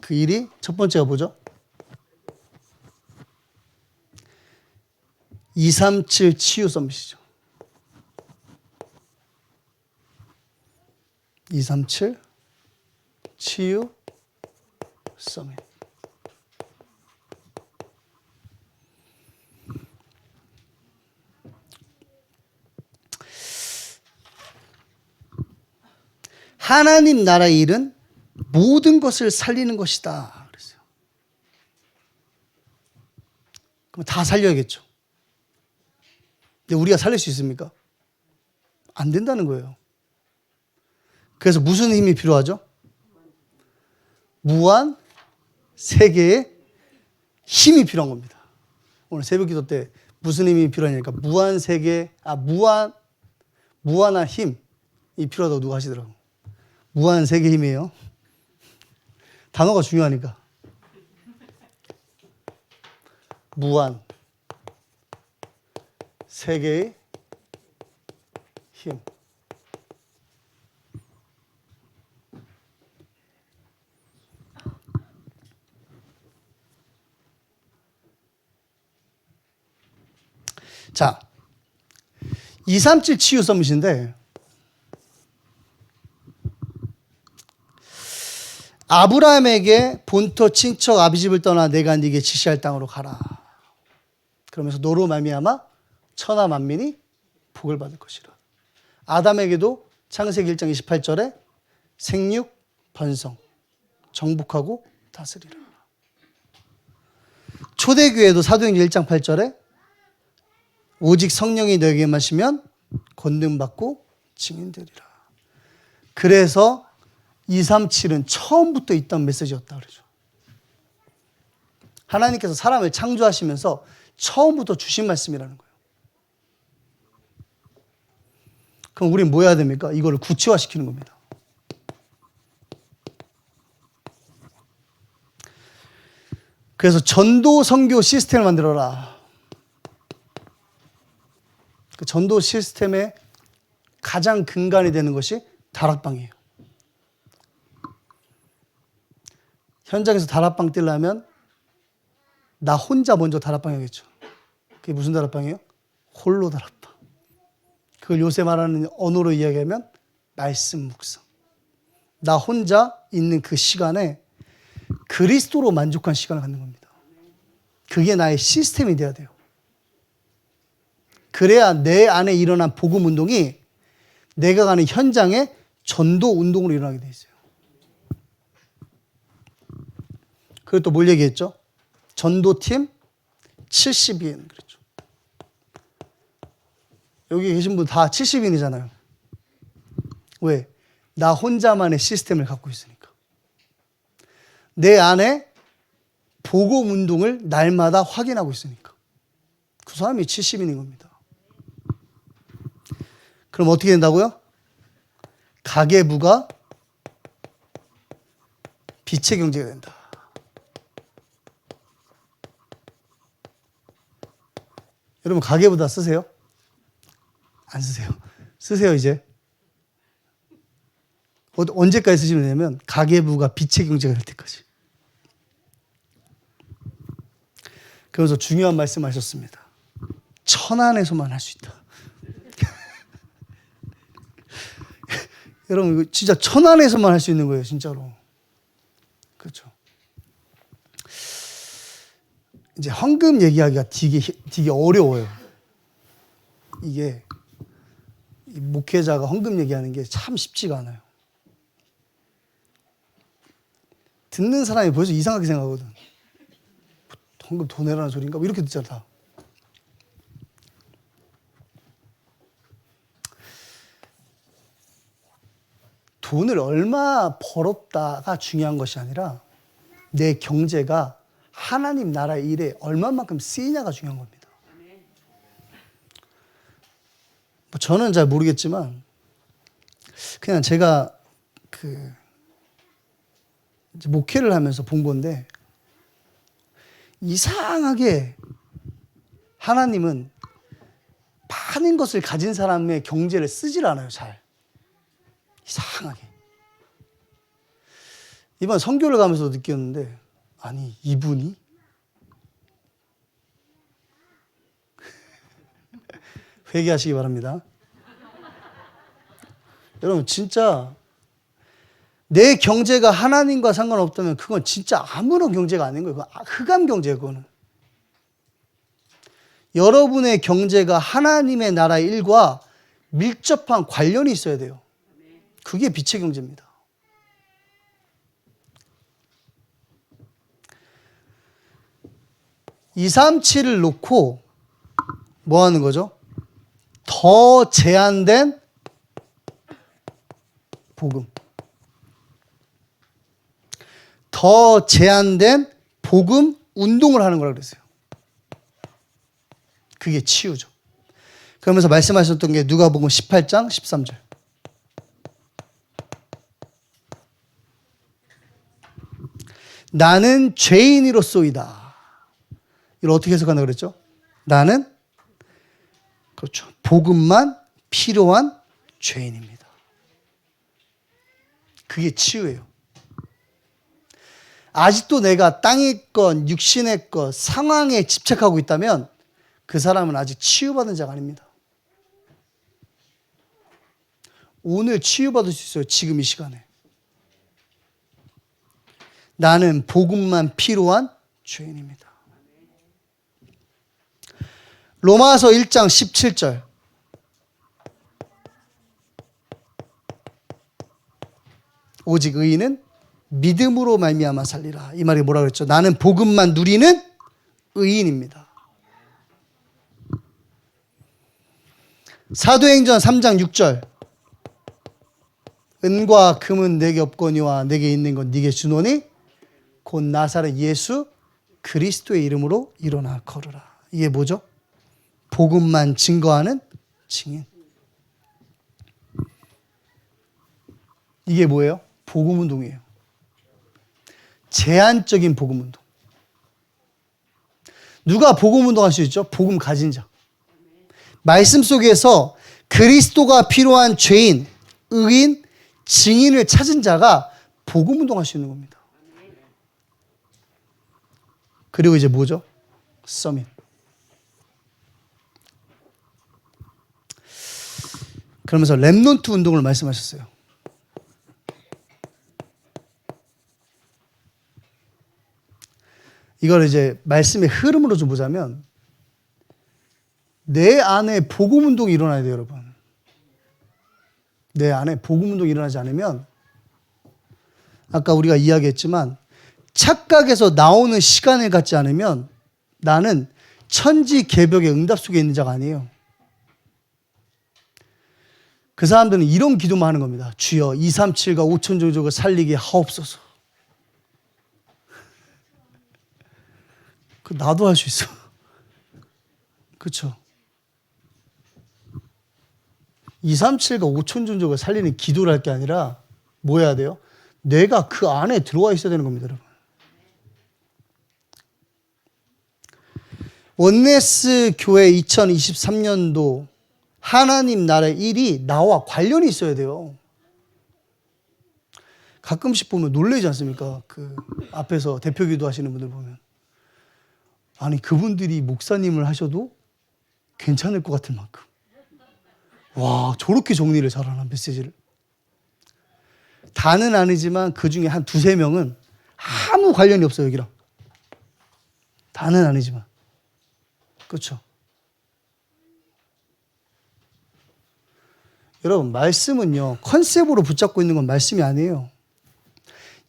그 일이 첫 번째가 뭐죠? 237 치유 서밋이죠. 237 치유 서밋. 하나님 나라의 일은 모든 것을 살리는 것이다 그랬어요. 그럼 다 살려야겠죠. 근데 우리가 살릴 수 있습니까? 안 된다는 거예요. 그래서 무슨 힘이 필요하죠? 무한 세계의 힘이 필요한 겁니다. 오늘 새벽기도 때 무슨 힘이 필요하냐니까 무한한 힘이 필요하다고 누가 하시더라고요. 무한 세계 힘이에요. 단어가 중요하니까. 무한 세계의 힘. 자, 237 치유 서밋인데, 아브라함에게 본토 친척 아비집을 떠나 내가 네게 지시할 땅으로 가라. 그러면서 너로 말미암아 천하 만민이 복을 받을 것이라. 아담에게도 창세기 1장 28절에 생육, 번성, 정복하고 다스리라. 초대교회도 사도행전 1장 8절에 오직 성령이 너에게 마시면 권능받고 증인되리라. 그래서 237은 처음부터 있던 메시지였다 그러죠. 하나님께서 사람을 창조하시면서 처음부터 주신 말씀이라는 거예요. 그럼 우리는 뭐 해야 됩니까? 이거를 구체화시키는 겁니다. 그래서 전도 선교 시스템을 만들어라. 그 전도 시스템의 가장 근간이 되는 것이 다락방이에요. 현장에서 다락방 뛰려면 나 혼자 먼저 다락방 하겠죠. 그게 무슨 다락방이에요? 홀로 다락방. 그걸 요새 말하는 언어로 이야기하면 말씀 묵상. 나 혼자 있는 그 시간에 그리스도로 만족한 시간을 갖는 겁니다. 그게 나의 시스템이 돼야 돼요. 그래야 내 안에 일어난 복음 운동이 내가 가는 현장에 전도 운동으로 일어나게 돼 있어요. 그리고 또 뭘 얘기했죠? 전도팀 70인 그랬죠. 여기 계신 분 다 70인이잖아요. 왜? 나 혼자만의 시스템을 갖고 있으니까. 내 안에 복음 운동을 날마다 확인하고 있으니까. 그 사람이 70인인 겁니다. 그럼 어떻게 된다고요? 가계부가 빛의 경제가 된다. 여러분 가계부 다 쓰세요? 안 쓰세요. 쓰세요 이제. 언제까지 쓰시면 되냐면 가계부가 빛의 경제가 될 때까지. 그래서 중요한 말씀 하셨습니다. 천안에서만 할 수 있다. 여러분 이거 진짜 천안에서만 할 수 있는 거예요. 진짜로. 그렇죠. 이제 헌금 얘기하기가 되게 어려워요. 이게 목회자가 헌금 얘기하는 게 참 쉽지가 않아요. 듣는 사람이 벌써 이상하게 생각하거든. 헌금 돈 내라는 소리인가? 뭐 이렇게 듣잖아. 다. 돈을 얼마 벌었다가 중요한 것이 아니라 내 경제가 하나님 나라 일에 얼마만큼 쓰이냐가 중요한 겁니다. 뭐 저는 잘 모르겠지만 그냥 제가 이제 목회를 하면서 본 건데 이상하게 하나님은 많은 것을 가진 사람의 경제를 쓰질 않아요. 잘. 이상하게. 이번 선교를 가면서 느꼈는데 아니 이분이 회개하시기 바랍니다. 여러분 진짜 내 경제가 하나님과 상관없다면 그건 진짜 아무런 경제가 아닌 거예요. 그건 흑암 경제예요. 그거는. 여러분의 경제가 하나님의 나라의 일과 밀접한 관련이 있어야 돼요. 그게 빛의 경제입니다. (237을) 놓고 뭐 하는 거죠? 더 제한된 복음. 더 제한된 복음 운동을 하는 거라 그랬어요. 그게 치유죠. 그러면서 말씀하셨던 게 누가복음 18장 13절. 나는 죄인이로소이다. 이걸 어떻게 해석한다고 그랬죠? 나는 그렇죠. 복음만 필요한 죄인입니다. 그게 치유예요. 아직도 내가 땅의 것, 육신의 것, 상황에 집착하고 있다면 그 사람은 아직 치유받은 자가 아닙니다. 오늘 치유받을 수 있어요. 지금 이 시간에. 나는 복음만 필요한 죄인입니다. 로마서 1장 17절. 오직 의인은 믿음으로 말미암아 살리라. 이 말이 뭐라 그랬죠? 나는 복음만 누리는 의인입니다. 사도행전 3장 6절. 은과 금은 내게 없거니와 내게 있는 건 네게 주노니 곧 나사렛 예수 그리스도의 이름으로 일어나 걸으라. 이게 뭐죠? 복음만 증거하는 증인. 이게 뭐예요? 복음 운동이에요. 제한적인 복음 운동. 누가 복음 운동할 수 있죠? 복음 가진 자. 말씀 속에서 그리스도가 필요한 죄인, 의인, 증인을 찾은 자가 복음 운동할 수 있는 겁니다. 그리고 이제 뭐죠? 서밋. 그러면서 렘넌트 운동을 말씀하셨어요. 이걸 이제 말씀의 흐름으로 좀 보자면 내 안에 복음 운동이 일어나야 돼요, 여러분. 내 안에 복음 운동이 일어나지 않으면 아까 우리가 이야기했지만 착각에서 나오는 시간을 갖지 않으면 나는 천지개벽의 응답 속에 있는 자가 아니에요. 그 사람들은 이런 기도만 하는 겁니다. 주여 237과 5천 종족을 살리게 하옵소서. 그 나도 할 수 있어. 그렇죠? 237과 5천 종족을 살리는 기도를 할 게 아니라 뭐 해야 돼요? 내가 그 안에 들어와 있어야 되는 겁니다, 여러분. 원네스 교회 2023년도 하나님 나라의 일이 나와 관련이 있어야 돼요. 가끔씩 보면 놀라지 않습니까? 그 앞에서 대표 기도하시는 분들 보면. 아니, 그분들이 목사님을 하셔도 괜찮을 것 같은 만큼. 와, 저렇게 정리를 잘하나, 메시지를. 다는 아니지만 그 중에 한 두세 명은 아무 관련이 없어요, 여기랑. 다는 아니지만. 그렇죠? 여러분, 말씀은요, 컨셉으로 붙잡고 있는 건 말씀이 아니에요.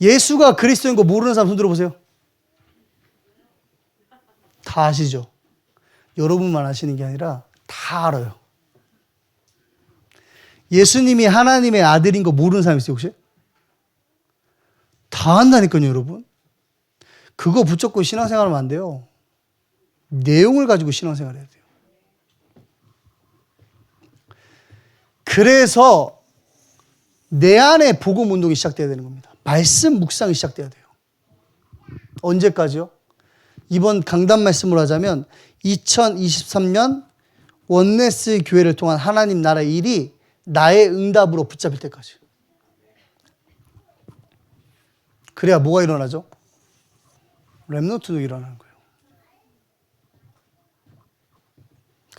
예수가 그리스도인 거 모르는 사람 손 들어보세요. 다 아시죠? 여러분만 아시는 게 아니라 다 알아요. 예수님이 하나님의 아들인 거 모르는 사람 있어요, 혹시? 다 안다니까요, 여러분. 그거 붙잡고 신앙생활하면 안 돼요. 내용을 가지고 신앙생활해야 돼요. 그래서 내 안에 복음 운동이 시작돼야 되는 겁니다. 말씀 묵상이 시작돼야 돼요. 언제까지요? 이번 강단 말씀으로 하자면 2023년 원네스 교회를 통한 하나님 나라의 일이 나의 응답으로 붙잡힐 때까지. 그래야 뭐가 일어나죠? 렘넌트도 일어나는 거예요.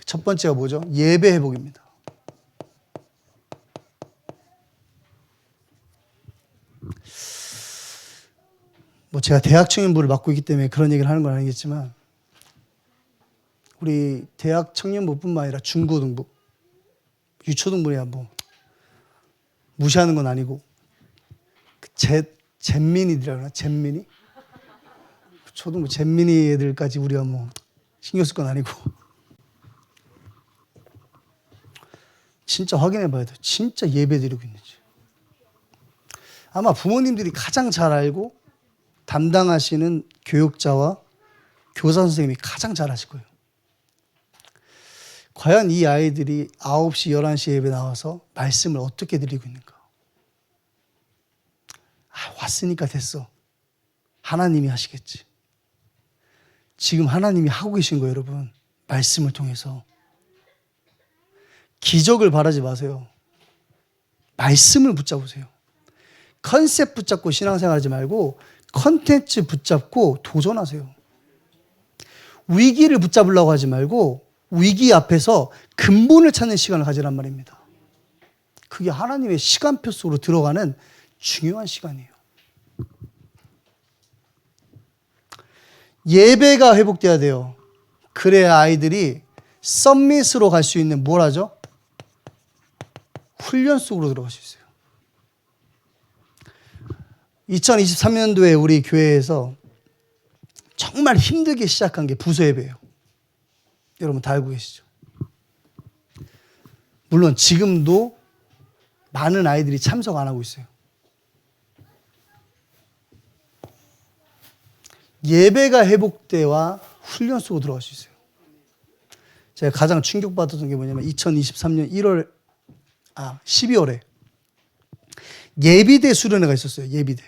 첫 번째가 뭐죠? 예배 회복입니다. 뭐 제가 대학 청년부를 맡고 있기 때문에 그런 얘기를 하는 건 아니겠지만 우리 대학 청년부뿐만 아니라 중고등부, 유초등부야 뭐 무시하는 건 아니고 잼민이들이라 그러나? 잼민이? 초등부 잼민이 애들까지 우리가 뭐 신경 쓸 건 아니고 진짜 확인해 봐야 돼요. 진짜 예배 드리고 있는지. 아마 부모님들이 가장 잘 알고 담당하시는 교육자와 교사 선생님이 가장 잘 아실 거예요. 과연 이 아이들이 9시, 11시 예배 나와서 말씀을 어떻게 드리고 있는가? 왔으니까 됐어. 하나님이 하시겠지. 지금 하나님이 하고 계신 거예요, 여러분. 말씀을 통해서. 기적을 바라지 마세요. 말씀을 붙잡으세요. 컨셉 붙잡고 신앙생활하지 말고 컨텐츠 붙잡고 도전하세요. 위기를 붙잡으려고 하지 말고 위기 앞에서 근본을 찾는 시간을 가지란 말입니다. 그게 하나님의 시간표 속으로 들어가는 중요한 시간이에요. 예배가 회복돼야 돼요. 그래야 아이들이 서밋으로 갈 수 있는 뭘 하죠? 훈련 속으로 들어갈 수 있어요. 2023년도에 우리 교회에서 정말 힘들게 시작한 게 부서 예배예요. 여러분 다 알고 계시죠? 물론 지금도 많은 아이들이 참석 안 하고 있어요. 예배가 회복돼야 훈련 속으로 들어갈 수 있어요. 제가 가장 충격받았던 게 뭐냐면 2023년 12월에 예비대 수련회가 있었어요. 예비대.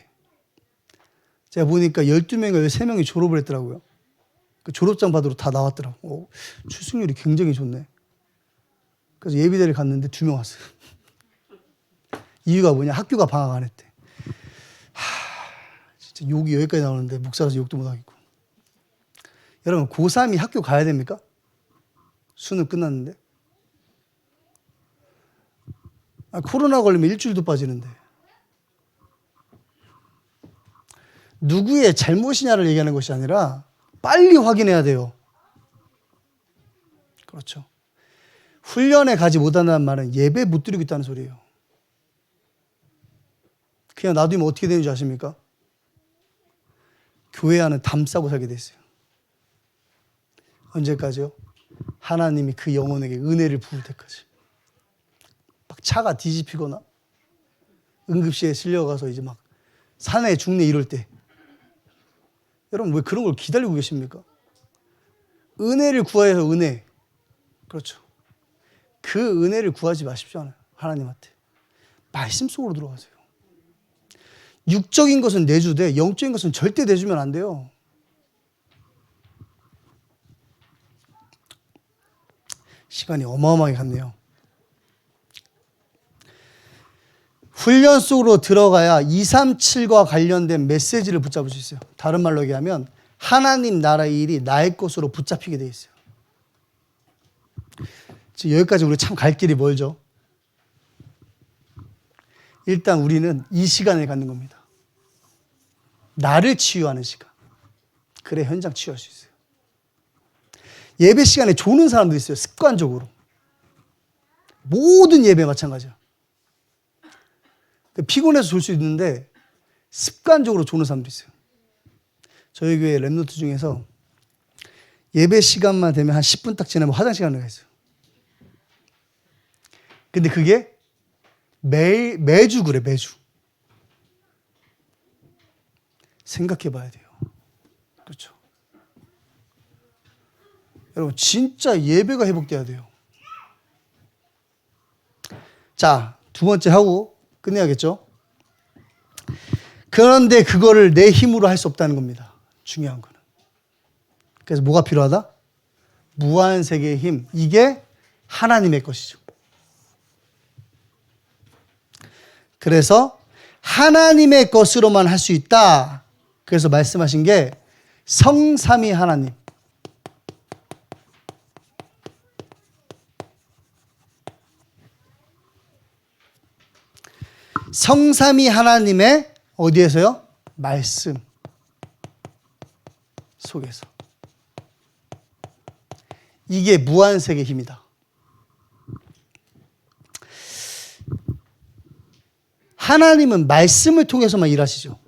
제가 보니까 12명인가 13명이 졸업을 했더라고요. 그 졸업장 받으러 다 나왔더라고요. 출석률이 굉장히 좋네. 그래서 예비대를 갔는데 2명 왔어요. 이유가 뭐냐? 학교가 방학 안 했대. 진짜 욕이 여기까지 나오는데 목사라서 욕도 못 하겠고. 여러분 고3이 학교 가야 됩니까? 수능 끝났는데. 코로나 걸리면 일주일도 빠지는데. 누구의 잘못이냐를 얘기하는 것이 아니라 빨리 확인해야 돼요. 그렇죠. 훈련에 가지 못한다는 말은 예배 못 드리고 있다는 소리예요. 그냥 놔두면 어떻게 되는지 아십니까? 교회 안은 담 싸고 살게 돼 있어요. 언제까지요? 하나님이 그 영혼에게 은혜를 부을 때까지. 막 차가 뒤집히거나 응급실에 실려가서 이제 막 산에 죽네 이럴 때. 여러분 왜 그런 걸 기다리고 계십니까? 은혜를 구하여 해서 은혜. 그렇죠. 그 은혜를 구하지 마십시오. 하나님한테. 말씀 속으로 들어가세요. 육적인 것은 내주되 영적인 것은 절대 내주면 안 돼요. 시간이 어마어마하게 갔네요. 훈련 속으로 들어가야 237과 관련된 메시지를 붙잡을 수 있어요. 다른 말로 얘기하면 하나님 나라의 일이 나의 것으로 붙잡히게 돼 있어요. 지금 여기까지 우리 참 갈 길이 멀죠. 일단 우리는 이 시간을 갖는 겁니다. 나를 치유하는 시간. 그래 현장 치유할 수 있어요. 예배 시간에 조는 사람도 있어요. 습관적으로. 모든 예배 마찬가지야. 피곤해서 졸 수 있는데 습관적으로 조는 사람도 있어요. 저희 교회 랩노트 중에서 예배 시간만 되면 한 10분 딱 지나면 화장실 가는 애가 있어요. 근데 그게 매주 그래, 매주. 생각해 봐야 돼요. 그렇죠. 여러분, 진짜 예배가 회복돼야 돼요. 자, 두 번째 하고 끝내야겠죠? 그런데 그거를 내 힘으로 할 수 없다는 겁니다. 중요한 거는. 그래서 뭐가 필요하다? 무한세계의 힘. 이게 하나님의 것이죠. 그래서 하나님의 것으로만 할 수 있다. 그래서 말씀하신 게 성삼위 하나님. 성삼위 하나님의 어디에서요? 말씀 속에서. 이게 무한세계의 힘이다. 하나님은 말씀을 통해서만 일하시죠.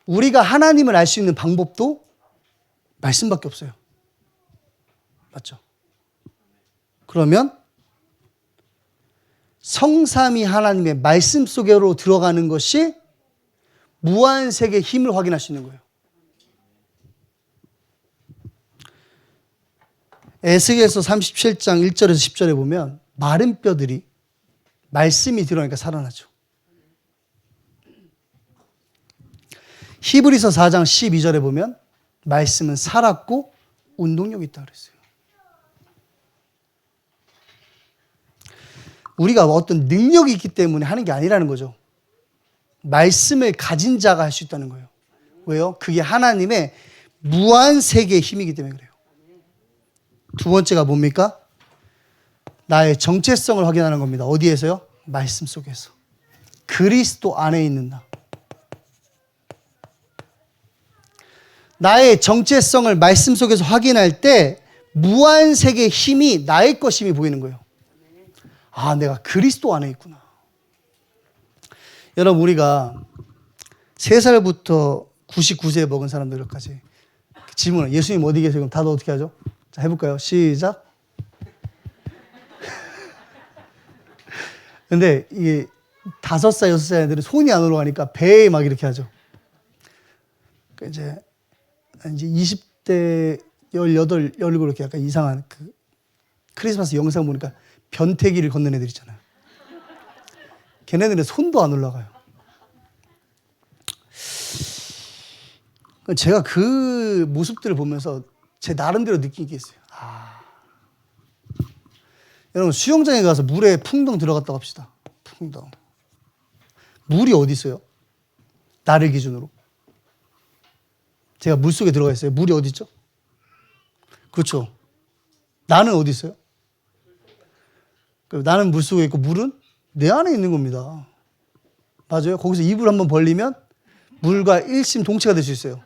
우리가 하나님을 알 수 있는 방법도 말씀밖에 없어요. 맞죠? 그러면 성삼위 하나님의 말씀 속으로 들어가는 것이 무한세계의 힘을 확인할 수 있는 거예요. 에스겔서 37장 1절에서 10절에 보면 마른 뼈들이 말씀이 들어가니까 살아나죠. 히브리서 4장 12절에 보면 말씀은 살았고 운동력이 있다고 그랬어요. 우리가 어떤 능력이 있기 때문에 하는 게 아니라는 거죠. 말씀을 가진 자가 할 수 있다는 거예요. 왜요? 그게 하나님의 무한세계의 힘이기 때문에 그래요. 두 번째가 뭡니까? 나의 정체성을 확인하는 겁니다. 어디에서요? 말씀 속에서. 그리스도 안에 있는 나. 나의 정체성을 말씀 속에서 확인할 때 무한세계의 힘이 나의 것임이 보이는 거예요. 아, 내가 그리스도 안에 있구나. 여러분, 우리가 3살부터 99세 먹은 사람들까지 질문을 예수님 어디 계세요? 그럼 다들 어떻게 하죠? 자, 해볼까요? 시작. 근데 이게 5살, 6살 애들은 손이 안 올라가니까 배에 막 이렇게 하죠. 이제 20대 18, 17 이렇게 약간 이상한 그 크리스마스 영상 보니까 변태기를 걷는 애들 있잖아요. 걔네들은 손도 안 올라가요. 제가 그 모습들을 보면서 제 나름대로 느낀 게 있어요. 여러분, 수영장에 가서 물에 풍덩 들어갔다고 합시다. 풍덩. 물이 어디 있어요? 나를 기준으로. 제가 물속에 들어가 있어요. 물이 어디 있죠? 그렇죠. 나는 어디 있어요? 나는 물속에 있고 물은 내 안에 있는 겁니다. 맞아요. 거기서 입을 한번 벌리면 물과 일심동체가 될 수 있어요.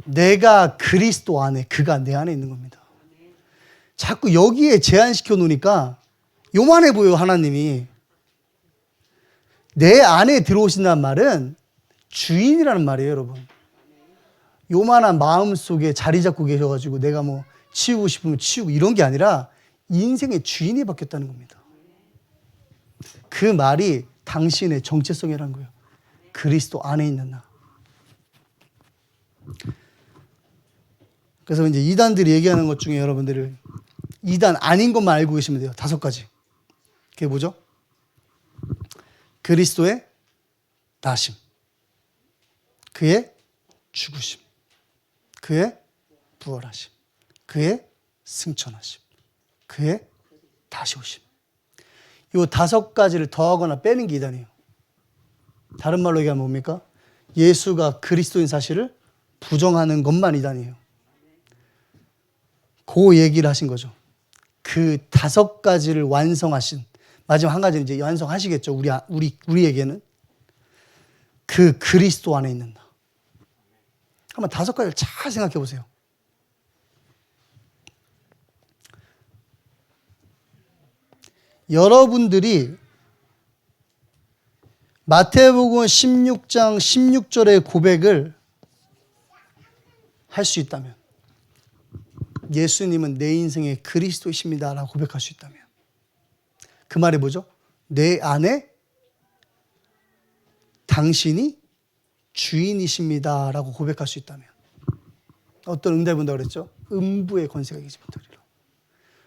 내가 그리스도 안에, 그가 내 안에 있는 겁니다. 자꾸 여기에 제한시켜 놓으니까 요만해 보여요, 하나님이. 내 안에 들어오신다는 말은 주인이라는 말이에요, 여러분. 요만한 마음 속에 자리 잡고 계셔가지고 내가 뭐 치우고 싶으면 치우고 이런 게 아니라 인생의 주인이 바뀌었다는 겁니다. 그 말이 당신의 정체성이라는 거예요. 그리스도 안에 있는 나. 그래서 이제 이단들이 얘기하는 것 중에 여러분들을 이단 아닌 것만 알고 계시면 돼요. 5가지. 그게 뭐죠? 그리스도의 나심, 그의 죽으심, 그의 부활하심, 그의 승천하심, 그의 다시 오심. 이 5가지를 더하거나 빼는 게 이단이에요. 다른 말로 얘기하면 뭡니까? 예수가 그리스도인 사실을 부정하는 것만 이단이에요. 그 얘기를 하신 거죠. 그 5가지를 완성하신, 마지막 한 가지는 이제 완성하시겠죠. 우리에게는 그 그리스도 안에 있는 나. 한번 5가지를 잘 생각해 보세요. 여러분들이 마태복음 16장 16절의 고백을 할 수 있다면, 예수님은 내 인생의 그리스도이십니다 라고 고백할 수 있다면, 그 말이 뭐죠? 내 안에 당신이 주인이십니다 라고 고백할 수 있다면, 어떤 응답이 온다고 그랬죠? 음부의 권세가 이기지 못하리라.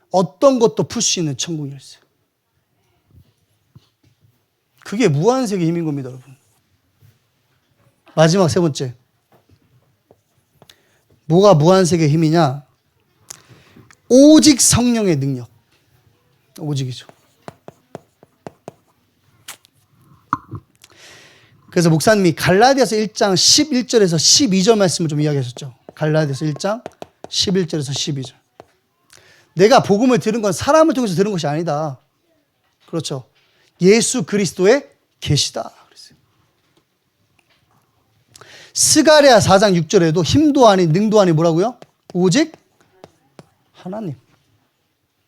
어떤 것도 풀 수 있는 천국 열쇠. 그게 무한세계 힘인 겁니다, 여러분. 마지막 3번째. 뭐가 무한세계 힘이냐? 오직 성령의 능력. 오직이죠. 그래서 목사님이 갈라디아서 1장 11절에서 12절 말씀을 좀 이야기하셨죠. 갈라디아서 1장 11절에서 12절. 내가 복음을 들은 건 사람을 통해서 들은 것이 아니다. 그렇죠. 예수 그리스도의 계시다 그랬어요. 스가랴 4장 6절에도 힘도 아닌 능도 아닌 뭐라고요? 오직 하나님.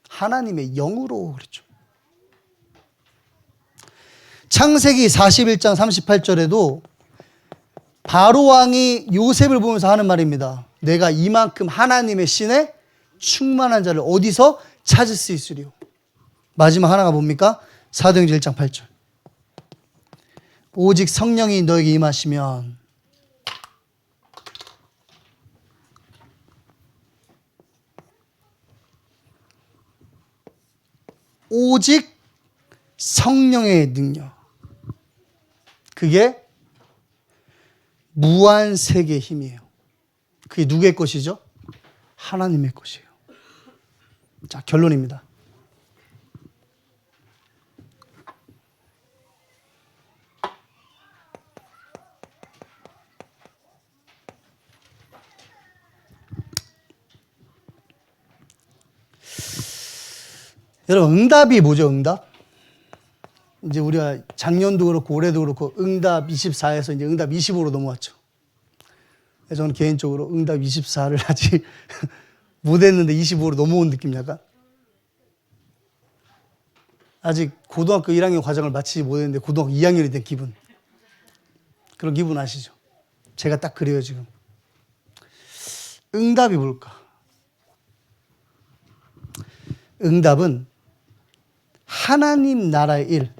하나님의 영으로 그랬죠. 창세기 41장 38절에도 바로 왕이 요셉을 보면서 하는 말입니다. 내가 이만큼 하나님의 신에 충만한 자를 어디서 찾을 수 있으리요. 마지막 하나가 뭡니까? 사도행전 1장 8절. 오직 성령이 너에게 임하시면 오직 성령의 능력. 그게 무한세계의 힘이에요. 그게 누구의 것이죠? 하나님의 것이에요. 자, 결론입니다. 여러분, 응답이 뭐죠, 응답? 이제 우리가 작년도 그렇고 올해도 그렇고 응답 24에서 이제 응답 25로 넘어왔죠. 저는 개인적으로 응답 24를 아직 못했는데 25로 넘어온 느낌 약간? 아직 고등학교 1학년 과정을 마치지 못했는데 고등학교 2학년이 된 기분. 그런 기분 아시죠? 제가 딱 그래요, 지금. 응답이 뭘까? 응답은 하나님 나라의 일,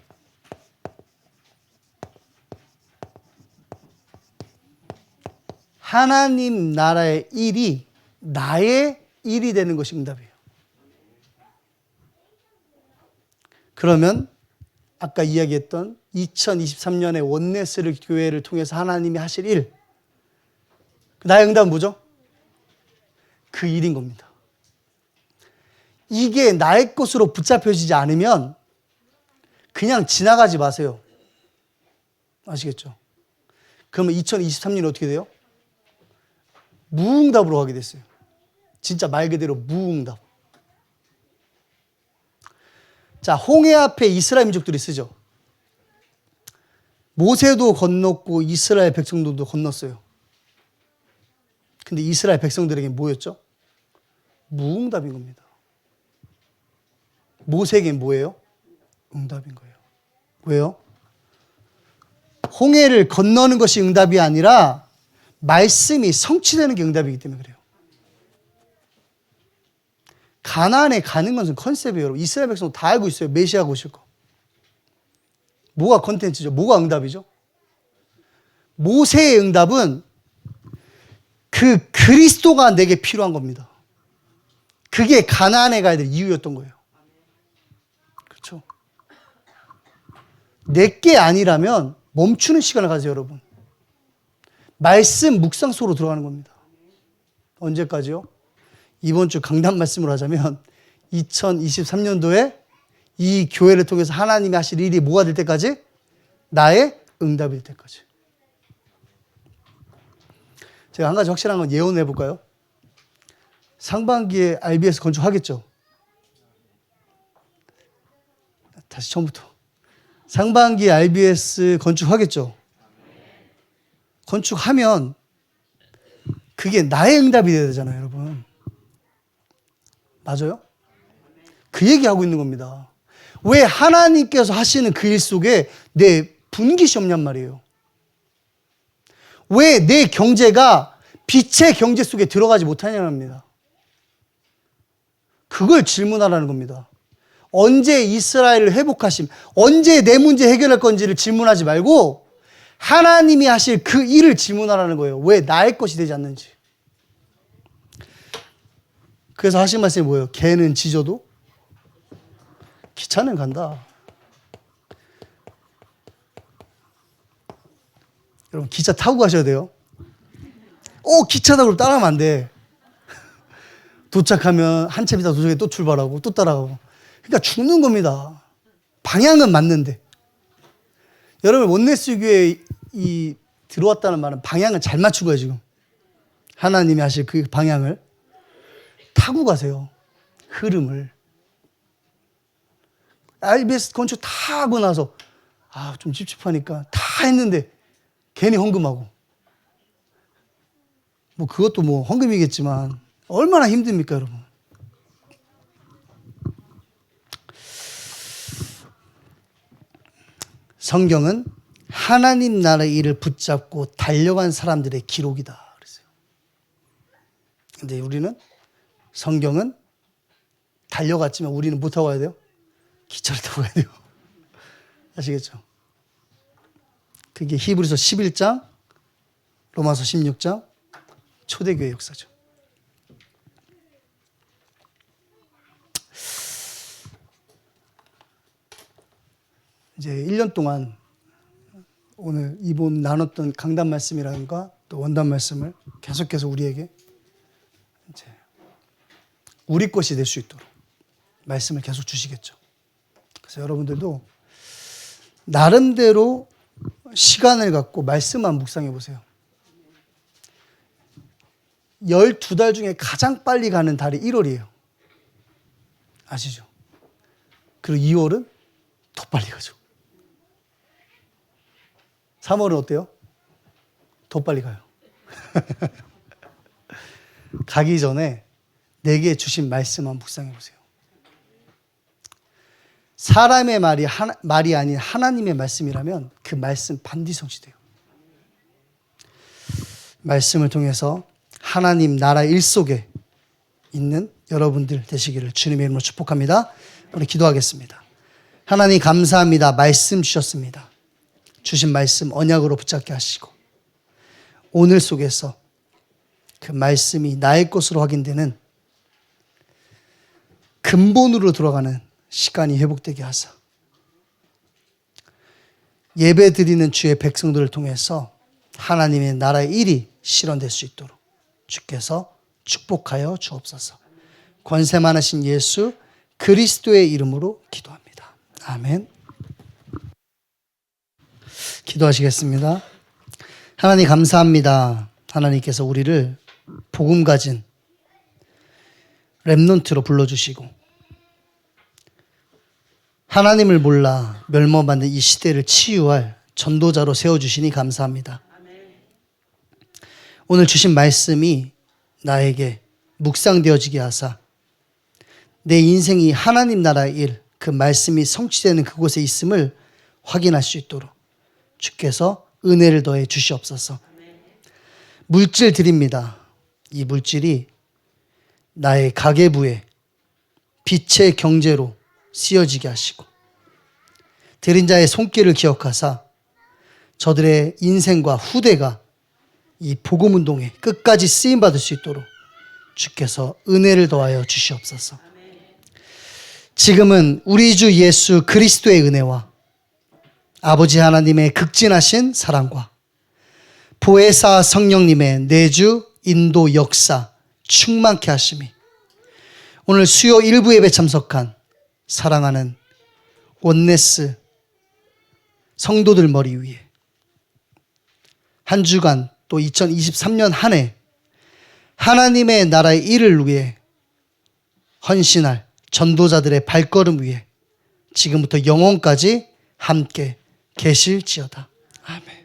하나님 나라의 일이 나의 일이 되는 것이 응답이에요. 그러면 아까 이야기했던 2023년의 원네스를 교회를 통해서 하나님이 하실 일, 나의 응답은 뭐죠? 그 일인 겁니다. 이게 나의 것으로 붙잡혀지지 않으면 그냥 지나가지 마세요. 아시겠죠? 그러면 2023년이 어떻게 돼요? 무응답으로 가게 됐어요. 진짜 말 그대로 무응답. 자, 홍해 앞에 이스라엘 민족들이 쓰죠. 모세도 건넜고 이스라엘 백성들도 건넜어요. 근데 이스라엘 백성들에게 뭐였죠? 무응답인 겁니다. 모세에겐 뭐예요? 응답인 거예요. 왜요? 홍해를 건너는 것이 응답이 아니라 말씀이 성취되는 게 응답이기 때문에 그래요. 가나안에 가는 것은 컨셉이에요. 여러분. 이스라엘 백성 다 알고 있어요. 메시아가 오실 거. 뭐가 컨텐츠죠? 뭐가 응답이죠? 모세의 응답은 그 그리스도가 내게 필요한 겁니다. 그게 가나안에 가야 될 이유였던 거예요. 그렇죠? 내게 아니라면 멈추는 시간을 가세요, 여러분. 말씀 묵상 속으로 들어가는 겁니다. 언제까지요? 이번 주 강단 말씀을 하자면 2023년도에 이 교회를 통해서 하나님이 하실 일이 뭐가 될 때까지? 나의 응답이 될 때까지. 제가 한 가지 확실한 건 예언을 해볼까요? 상반기에 RBS 건축하겠죠? 다시 처음부터. 상반기에 RBS 건축하겠죠? 건축하면 그게 나의 응답이 돼야 되잖아요, 여러분. 맞아요? 그 얘기하고 있는 겁니다. 왜 하나님께서 하시는 그 일 속에 내 분깃이 없냔 말이에요. 왜 내 경제가 빛의 경제 속에 들어가지 못하냐는 겁니다. 그걸 질문하라는 겁니다. 언제 이스라엘을 회복하심, 언제 내 문제 해결할 건지를 질문하지 말고 하나님이 하실 그 일을 질문하라는 거예요. 왜 나의 것이 되지 않는지. 그래서 하신 말씀이 뭐예요? 개는 짖어도 기차는 간다. 여러분 기차 타고 가셔야 돼요. 기차다 그러면 따라가면 안 돼. 도착하면 한참 있다 도착해 또 출발하고 또 따라가고. 그러니까 죽는 겁니다. 방향은 맞는데. 여러분 원네스 교회에 들어왔다는 말은 방향을 잘 맞추고 가요 지금. 하나님이 하실 그 방향을 타고 가세요. 흐름을. RBS 건축 다 하고 나서 좀 찝찝하니까 다 했는데 괜히 헌금하고. 그것도 헌금이겠지만 얼마나 힘듭니까, 여러분? 성경은 하나님 나라의 일을 붙잡고 달려간 사람들의 기록이다 그랬어요. 근데 우리는 성경은 달려갔지만 우리는 뭐 타고 가야 돼요? 기차를 타고 가야 돼요. 아시겠죠? 그게 히브리서 11장, 로마서 16장, 초대교회 역사죠. 이제 1년 동안 오늘 이번 나눴던 강단 말씀이라든가 또 원단 말씀을 계속해서 우리에게 이제 우리 것이 될 수 있도록 말씀을 계속 주시겠죠. 그래서 여러분들도 나름대로 시간을 갖고 말씀만 묵상해 보세요. 12달 중에 가장 빨리 가는 달이 1월이에요. 아시죠? 그리고 2월은 더 빨리 가죠. 3월은 어때요? 더 빨리 가요. 가기 전에 내게 주신 말씀만 묵상해 보세요. 사람의 말이 아닌 하나님의 말씀이라면 그 말씀 반드시 성취돼요. 말씀을 통해서 하나님 나라 일 속에 있는 여러분들 되시기를 주님의 이름으로 축복합니다. 우리 기도하겠습니다. 하나님 감사합니다. 말씀 주셨습니다. 주신 말씀 언약으로 붙잡게 하시고 오늘 속에서 그 말씀이 나의 것으로 확인되는 근본으로 들어가는 시간이 회복되게 하사 예배 드리는 주의 백성들을 통해서 하나님의 나라의 일이 실현될 수 있도록 주께서 축복하여 주옵소서. 권세 많으신 예수 그리스도의 이름으로 기도합니다. 아멘. 기도하시겠습니다. 하나님 감사합니다. 하나님께서 우리를 복음 가진 렘넌트로 불러주시고 하나님을 몰라 멸망받는 이 시대를 치유할 전도자로 세워주시니 감사합니다. 오늘 주신 말씀이 나에게 묵상되어지게 하사 내 인생이 하나님 나라의 일, 그 말씀이 성취되는 그곳에 있음을 확인할 수 있도록 주께서 은혜를 더해 주시옵소서. 물질 드립니다. 이 물질이 나의 가계부에 빛의 경제로 쓰여지게 하시고 드린 자의 손길을 기억하사 저들의 인생과 후대가 이 복음 운동에 끝까지 쓰임 받을 수 있도록 주께서 은혜를 더하여 주시옵소서. 지금은 우리 주 예수 그리스도의 은혜와 아버지 하나님의 극진하신 사랑과 보혜사 성령님의 내주 인도 역사 충만케 하심이 오늘 수요 일부 예배 참석한 사랑하는 원네스 성도들 머리 위에 한 주간 또 2023년 한 해 하나님의 나라의 일을 위해 헌신할 전도자들의 발걸음 위에 지금부터 영원까지 함께 계실지어다. 아멘.